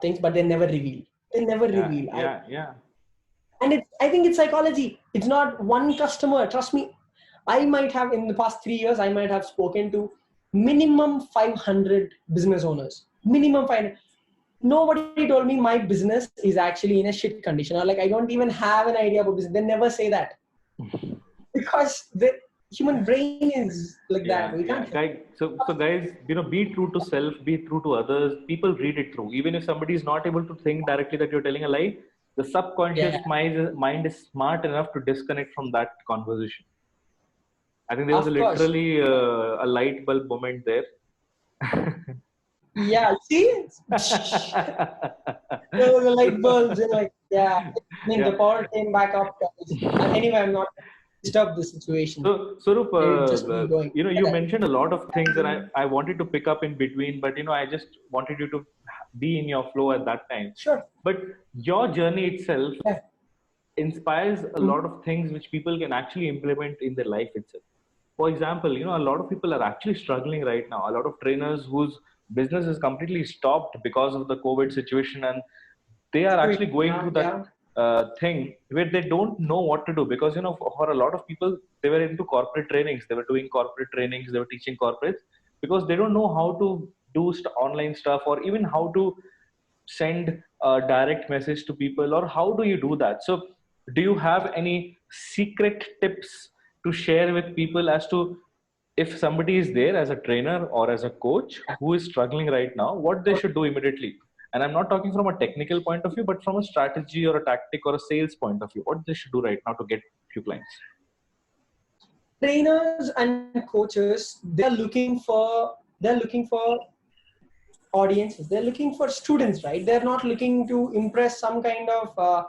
things, but they never reveal. They never yeah, reveal. yeah, yeah. And I think it's psychology. It's not one customer. Trust me. I might have, in the past 3 years, I might have spoken to minimum 500 business owners. Minimum 500. Nobody told me my business is actually in a shit condition, or like I don't even have an idea about business. They never say that because the human brain is like that. We Yeah, can't. yeah, guys. So guys, be true to self, be true to others. People read it through. Even if somebody is not able to think directly that you're telling a lie, the subconscious Yeah, mind is smart enough to disconnect from that conversation. I think there was a of course. literally a light bulb moment there. Yeah, see, there was a light bulbs and like, yeah. I mean, the Yeah. power came back up, guys. Anyway, I'm not going to disturb the situation. So, Swarup, Let it just be going. you mentioned a lot of things, and I wanted to pick up in between, but I just wanted you to be in your flow at that time. Sure. But your journey itself Yeah. inspires a Mhm. lot of things which people can actually implement in their life itself. For example, a lot of people are actually struggling right now. A lot of trainers whose business is completely stopped because of the COVID situation, and they are Oh, actually going yeah, through that yeah. thing where they don't know what to do, because for a lot of people, they were into corporate trainings, they were doing corporate trainings, they were teaching corporates, because they don't know how to do online stuff, or even how to send a direct message to people, or how do you do that? So do you have any secret tips to share with people as to, if somebody is there as a trainer or as a coach who is struggling right now, what they should do immediately? And I'm not talking from a technical point of view, but from a strategy or a tactic or a sales point of view, what they should do right now to get few clients. Trainers and coaches, they're looking for audiences. They're looking for students, right? They're not looking to impress some kind of.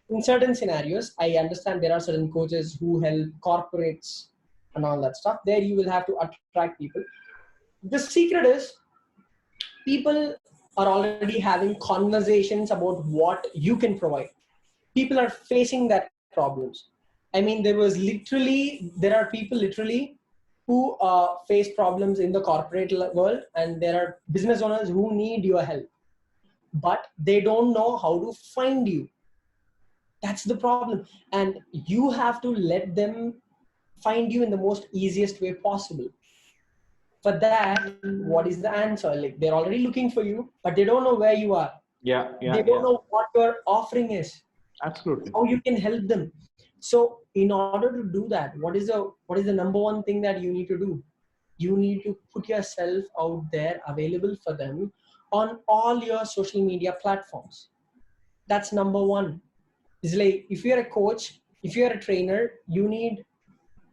In certain scenarios, I understand there are certain coaches who help corporates and all that stuff. There, you will have to attract people. The secret is people are already having conversations about what you can provide. People are facing that problems. I mean, there are people literally who face problems in the corporate world, and there are business owners who need your help, but they don't know how to find you. That's the problem. And you have to let them find you in the most easiest way possible. For that, what is the answer? Like, they're already looking for you, but they don't know where you are. Yeah, They yeah, don't yeah, know what your offering is, absolutely. how you can help them. So in order to do that, what is the number one thing that you need to do? You need to put yourself out there available for them on all your social media platforms. That's number one. It's like, if you're a coach, if you're a trainer, you need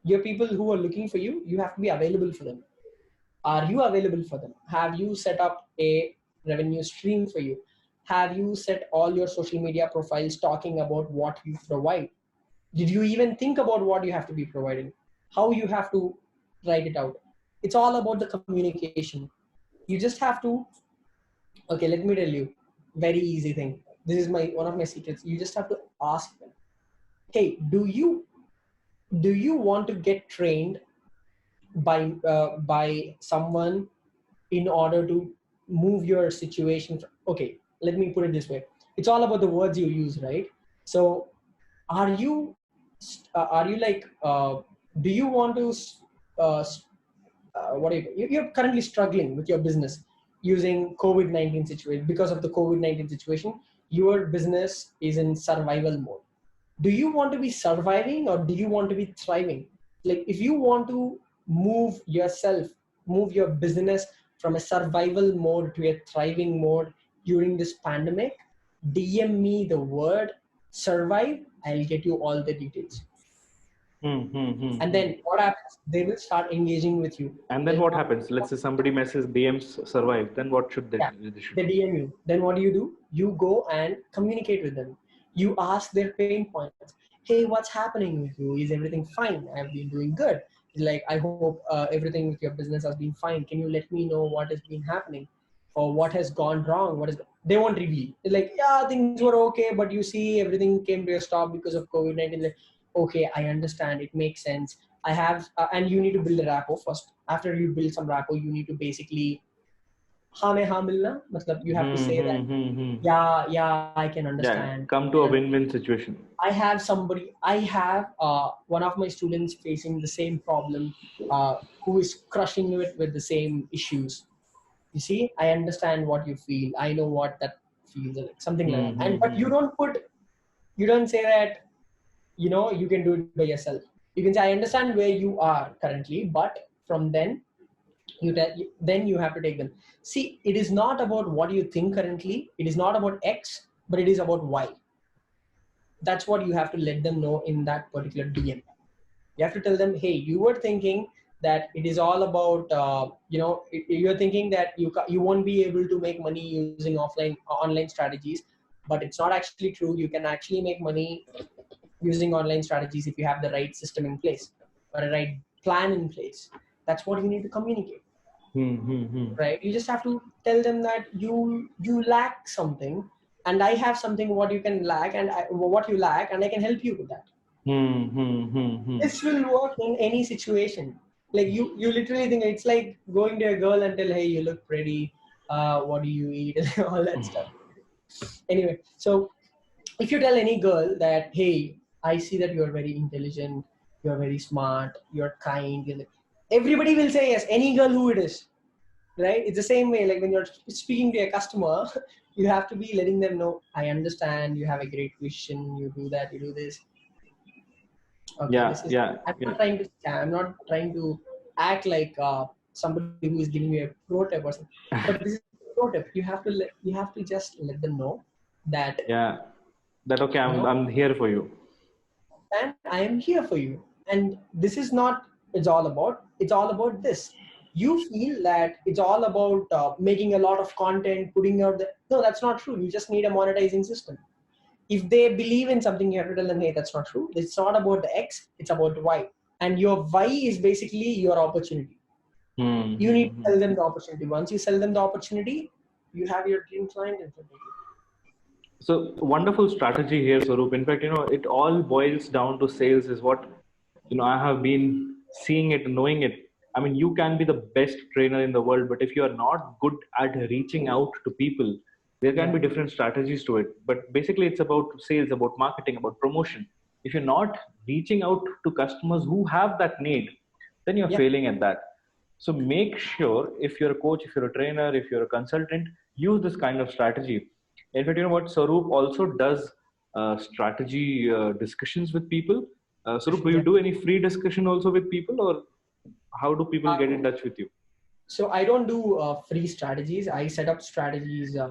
your people who are looking for you, you have to be available for them. Are you available for them? Have you set up a revenue stream for you? Have you set all your social media profiles talking about what you provide? Did you even think about what you have to be providing? How you have to write it out? It's all about the communication. You just have to, okay, let me tell you, very easy thing. This is my one of my secrets. You just have to ask them, hey, do you want to get trained by someone in order to move your situation? Okay, let me put it this way. It's all about the words you use, right? So are you like, do you want to uh, what are you're currently struggling with your business using COVID-19 situation? Because of the COVID-19 situation, your business is in survival mode. Do you want to be surviving, or do you want to be thriving? Like, if you want to move your business from a survival mode to a thriving mode during this pandemic, DM me the word survive. I'll get you all the details. Hmm, hmm, hmm, And hmm. then what happens? They will start engaging with you. And then They'll what ask happens? you, Let's say somebody messes DMs survive. Then what should yeah, they should they do? DM you. Then what do? You go and communicate with them. You ask their pain points. hey, what's happening with you? Is everything fine? I've been doing good. Like, I hope everything with your business has been fine. Can you let me know what has been happening, or what has gone wrong? What is they won't reveal. It's like, yeah, things were okay, but you see, everything came to a stop because of COVID-19. Like, okay, I understand. It makes sense. I have, and you need to build a rapport first. After you build some rapport, you need to basically, हाँ में हाँ मिलना. मतलब you have to say that, yeah, I can Yeah, understand. come to a win-win situation. I have one of my students facing the same problem, who is crushing it with the same issues. You see, I understand what you feel. I know what that feels like, something like that. And but you don't say that, you can do it by yourself. You can say, I understand where you are currently, but from then then you have to take them. See, it is not about what you think currently. It is not about X, but it is about Y. That's what you have to let them know in that particular DM. You have to tell them, hey, you were thinking that it is all about, you're thinking that you won't be able to make money using online strategies, but it's not actually true. You can actually make money using online strategies if you have the right system in place, or a right plan in place. That's what you need to communicate. Right, you just have to tell them that you lack something, and I have something what you can lack, and what you lack, and I can help you with that. This will work in any situation. Like, you literally think it's like going to a girl and tell, hey, you look pretty, what do you eat, and all that stuff. Anyway, so if you tell any girl that, hey, I see that you're very intelligent, you're very smart, you're kind, everybody will say yes, any girl who it is. Right, it's the same way. Like, when you're speaking to a customer, you have to be letting them know, I understand you have a great vision, you do that, you do this. Okay, Yeah, this is, yeah, I'm yeah. not trying to scam, I'm not trying to act like somebody who is giving you a pro tip or something, but this is a pro tip. You have to just let them know that, Yeah. That okay, you know I'm here for you. and I am here for you. And this is not, it's all about this. You feel that it's all about making a lot of content, putting out the, no, that's not true. You just need a monetizing system. If they believe in something, you have to tell them, hey, that's not true. It's not about the X, it's about the Y. And your Y is basically your opportunity. You need to sell them the opportunity. Once you sell them the opportunity, you have your dream client in front of you. So wonderful strategy here, Swarup. In fact, it all boils down to sales is what, I have been seeing it, knowing it. I mean, you can be the best trainer in the world, but if you are not good at reaching out to people, there can Yeah. be different strategies to it. But basically, it's about sales, about marketing, about promotion. If you're not reaching out to customers who have that need, then you're Yeah. failing at that. So make sure, if you're a coach, if you're a trainer, if you're a consultant, use this kind of strategy. In fact, you know what? Sarup also does strategy discussions with people. Sarup, do you Yeah. do any free discussion also with people, or how do people get in touch with you? So I don't do free strategies. I set up strategies at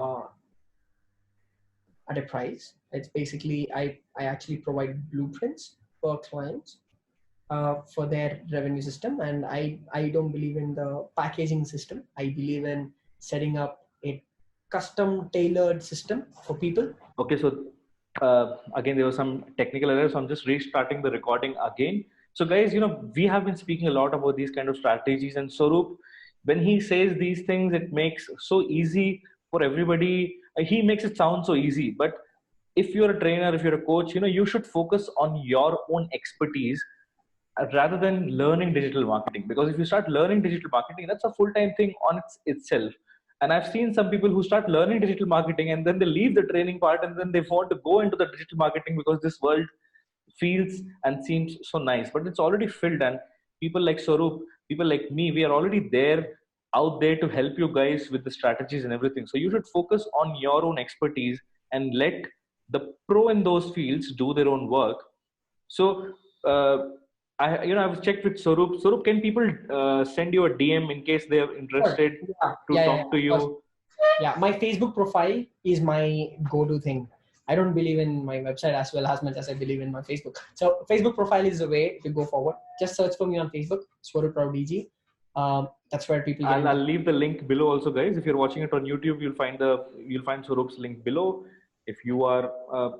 a price. It's basically, I actually provide blueprints for clients for their revenue system, and I don't believe in the packaging system. I believe in setting up a custom tailored system for people. Okay, so again, there was some technical error, so I'm just restarting the recording again. So, guys, we have been speaking a lot about these kind of strategies, and Swarup, when he says these things, it makes so easy for everybody. He makes it sound so easy, but if you're a trainer, if you're a coach, you should focus on your own expertise rather than learning digital marketing, because if you start learning digital marketing, that's a full-time thing on itself. And I've seen some people who start learning digital marketing and then they leave the training part and then they want to go into the digital marketing because this world feels and seems so nice, but it's already filled. And people like Swarup, people like me, we are already there, out there to help you guys with the strategies and everything. So you should focus on your own expertise and let the pro in those fields do their own work. So, I've checked with Swarup. Swarup, can people send you a DM in case they are Sure. interested Yeah, to yeah, yeah, talk to of course. you? Yeah, my Facebook profile is my go-to thing. I don't believe in my website as well as much as I believe in my Facebook. So Facebook profile is the way to go forward. Just search for me on Facebook, Swarup DG. That's where people get in I'll touch. leave the link below also, guys. If you're watching it on YouTube, you'll find Swarup's link below. If you are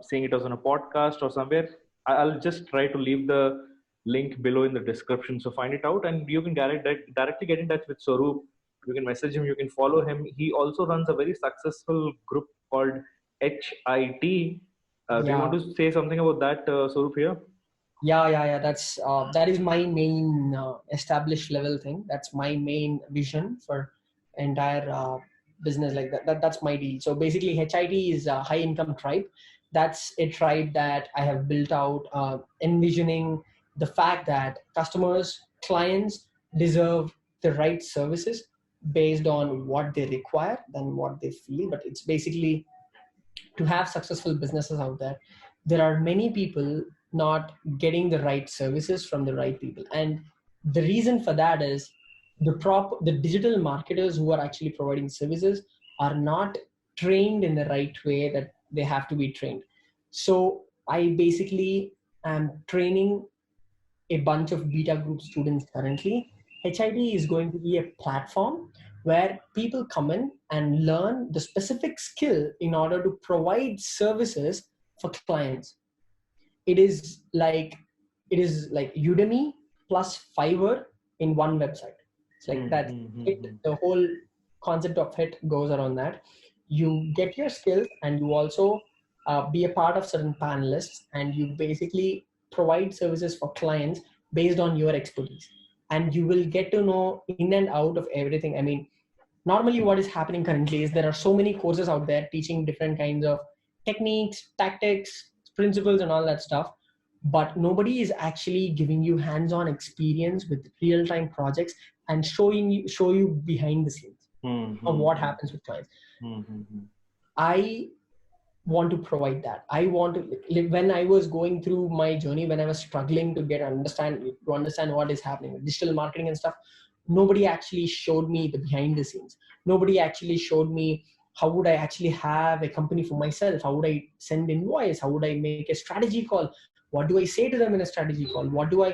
seeing it as on a podcast or somewhere, I'll just try to leave the link below in the description. So find it out, and you can directly get in touch with Swarup. You can message him. You can follow him. He also runs a very successful group called HIT. Do you want Yeah. to say something about that, Swarup here? Yeah. That is my main established level thing. That's my main vision for entire business. Like that's my deal. So basically, HIT is a high income tribe. That's a tribe that I have built out, envisioning the fact that customers, clients deserve the right services based on what they require than what they feel. But it's basically to have successful businesses out there, there are many people not getting the right services from the right people. And the reason for that is the digital marketers who are actually providing services are not trained in the right way that they have to be trained. So I basically am training a bunch of beta group students currently. HID is going to be a platform where people come in and learn the specific skill in order to provide services for clients. It is like it is like Udemy plus Fiverr in one website. It's like that. It, the whole concept of it goes around that. You get your skills and you also be a part of certain panelists, and you basically provide services for clients based on your expertise. And you will get to know in and out of everything. I mean, normally what is happening currently is there are so many courses out there teaching different kinds of techniques, tactics, principles, and all that stuff, but nobody is actually giving you hands-on experience with real-time projects and show you behind the scenes of what happens with clients. I want to provide that. I want to, like, when I was going through my journey, when I was struggling to understand what is happening with digital marketing and stuff, nobody actually showed me the behind the scenes. Nobody actually showed me how would I actually have a company for myself, how would I send invoice, how would I make a strategy call, what do I say to them in a strategy call, what do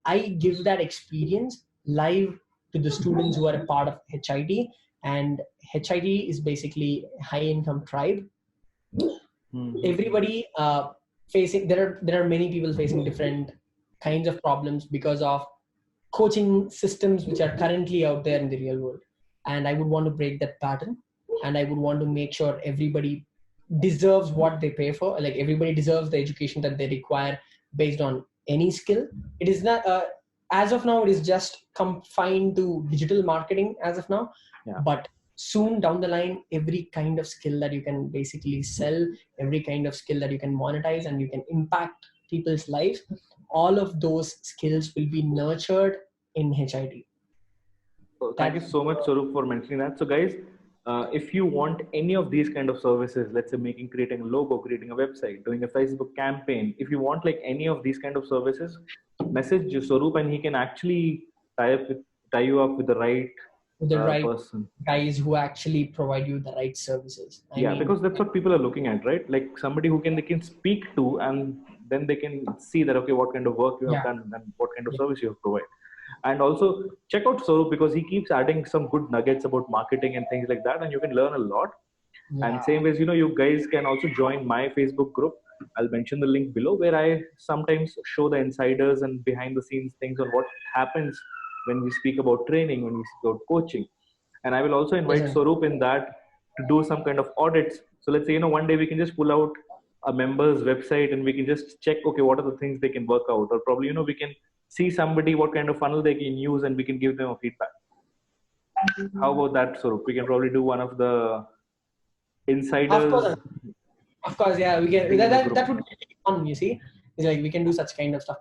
I give that experience live to the students who are a part of HIT. And HIT is basically high income tribe. Everybody facing, there are many people facing different kinds of problems because of coaching systems which are currently out there in the real world. And I would want to break that pattern, and I would want to make sure everybody deserves what they pay for. Like, everybody deserves the education that they require based on any skill. It is not as of now, it is just confined to digital marketing as of now. But soon down the line, every kind of skill that you can basically sell, every kind of skill that you can monetize and you can impact people's lives, all of those skills will be nurtured in HIT. So thank you so much, Swarup, for mentioning that. So, guys, if you want any of these kind of services, let's say creating a logo, creating a website, doing a Facebook campaign, if you want like any of these kind of services, message Swarup, and he can actually tie you up with the right The right person. guys who actually provide you the right services. I mean, because that's what people are looking at, right? Like somebody who they can speak to, and then they can see that, okay, what kind of work you have done and what kind of service you have provided. And also check out Swarup, because he keeps adding some good nuggets about marketing and things like that, and you can learn a lot. And same ways, you guys can also join my Facebook group. I'll mention the link below, where I sometimes show the insiders and behind the scenes things on what happens when we speak about training, when we speak about coaching. And I will also invite Swarup in that to do some kind of audits. So let's say, one day we can just pull out a member's website and we can just check, okay, what are the things they can work out, or probably, we can see somebody what kind of funnel they can use, and we can give them a feedback. How about that, Swarup? We can probably do one of the insiders. Of course, yeah, we can. That would be fun. You see, it's like we can do such kind of stuff.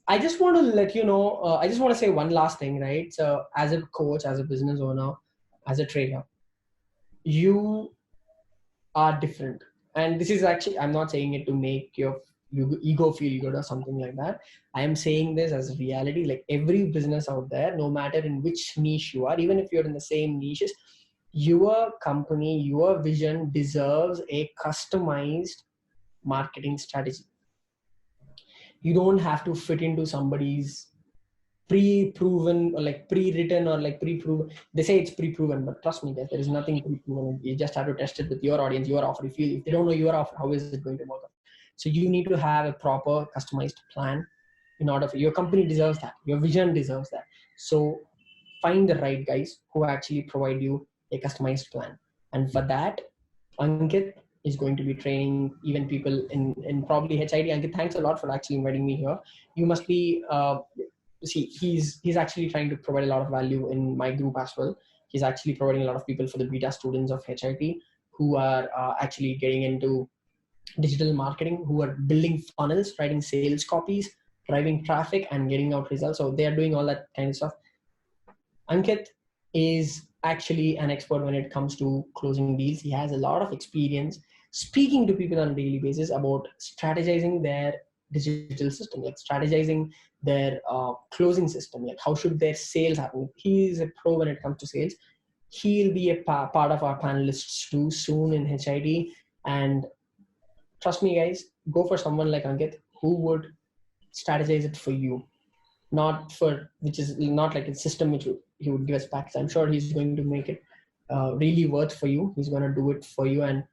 I just want to let you know. I just want to say one last thing, right? So, as a coach, as a business owner, as a trainer, you are different. And this is actually, I'm not saying it to make your ego feel good or something like that. I am saying this as reality. Like, every business out there, no matter in which niche you are, even if you're in the same niches, your company, your vision deserves a customized marketing strategy. You don't have to fit into somebody's pre-proven or like pre-written or like pre-proven. They say it's pre-proven, but trust me, guys, there is nothing pre-proven. You just have to test it with your audience, your offer. If they don't know your offer, how is it going to work out? So you need to have a proper customized plan in order for your company deserves that, your vision deserves that. So find the right guys who actually provide you a customized plan. And for that, Ankit is going to be training even people in probably HID. Ankit, thanks a lot for actually inviting me here. You must be see, he's actually trying to provide a lot of value in my group as well. He's actually providing a lot of people for the beta students of HIT who are actually getting into digital marketing, who are building funnels, writing sales copies, driving traffic, and getting out results. So they are doing all that kind of stuff. Ankit is actually an expert when it comes to closing deals. He has a lot of experience speaking to people on a daily basis about strategizing their digital system, like strategizing their closing system, like how should their sales happen. He is a pro when it comes to sales. He'll be a part of our panelists too soon in HID. And trust me, guys, go for someone like Ankit who would strategize it for you, not for, which is not like a system which he would give us back. I'm sure he's going to make it really worth for you. He's going to do it for you. And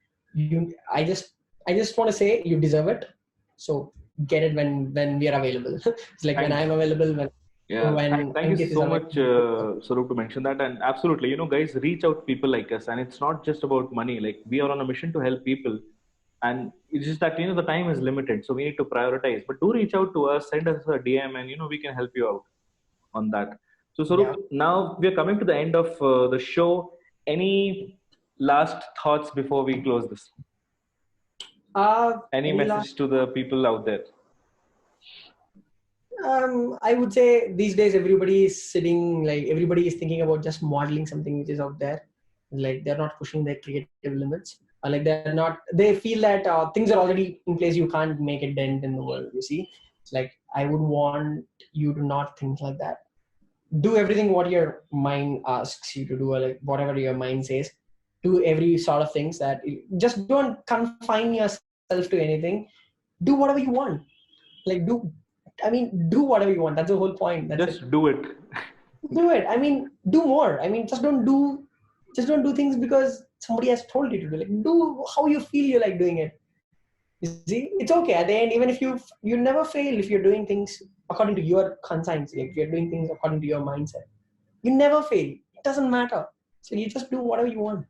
I just want to say you deserve it. So get it when we are available. It's like when Thank I'm available, when thank you Ankit is so much, available. Swarup, to mention that. And absolutely, guys, reach out to people like us. And it's not just about money. Like, we are on a mission to help people. And it's just that, the time is limited. So we need to prioritize. But do reach out to us, send us a DM, and, we can help you out on that. So, Swarup, Yeah. now we are coming to the end of the show. Any last thoughts before we close this? Any Any last message to the people out there? I would say these days everybody is sitting, like everybody is thinking about just modeling something which is out there. Like they're not pushing their creative limits. Like they're not. They feel that things are already in place. You can't make a dent in the world. You see, like I would want you to not think like that. Do everything what your mind asks you to do, or like whatever your mind says. Do every sort of things that just don't confine yourself to anything. Do whatever you want. Like do whatever you want. That's the whole point. That's it. Just do it. Do it. Do more. Just don't do things because somebody has told you to do. Like do how you feel you like doing it. You see, it's okay at the end. Even if you never fail if you're doing things according to your conscience. Like if you're doing things according to your mindset, you never fail. It doesn't matter. So you just do whatever you want.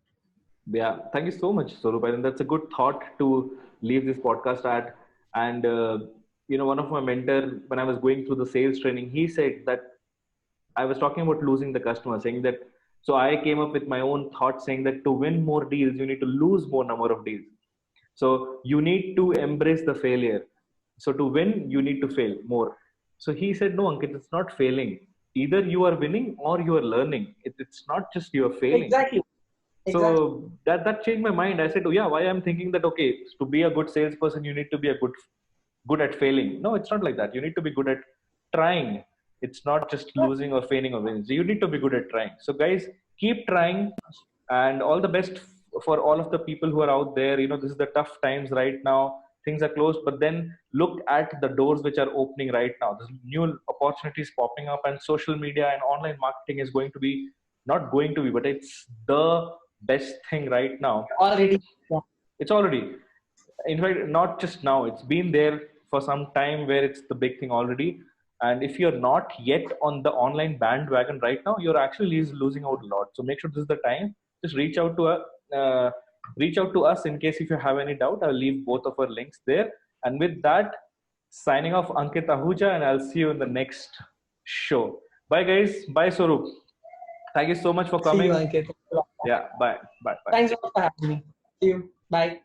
Yeah, thank you so much, Swarup. I think that's a good thought to leave this podcast at. And one of my mentor, when I was going through the sales training, he said that I was talking about losing the customer, saying that. So I came up with my own thought, saying that to win more deals, you need to lose more number of deals. So you need to embrace the failure. So to win, you need to fail more. So he said, no, Ankit, it's not failing. Either you are winning or you are learning. It's not just you are failing. Exactly. Exactly. So that changed my mind. I said, oh yeah, why I'm thinking that, okay, to be a good salesperson, you need to be a good at failing. No, it's not like that. You need to be good at trying. It's not just losing or failing or winning. So you need to be good at trying. So guys, keep trying, and all the best for all of the people who are out there. This is the tough times right now. Things are closed, but then look at the doors which are opening right now. There's new opportunities popping up, and social media and online marketing is going to be, not going to be, but it's the best thing right now. Already. It's already, in fact, not just now, it's been there for some time, where it's the big thing already. And if you're not yet on the online bandwagon right now, you're actually losing out a lot. So make sure this is the time. Just uh, reach out to us in case if you have any doubt. I'll leave both of our links there. And with that, signing off, Ankit Ahuja, and I'll see you in the next show. Bye guys. Bye, Swarup. Thank you so much for See you, coming. Ankit. Yeah, bye. Bye. Bye. Thanks a lot for having me. See you. Bye.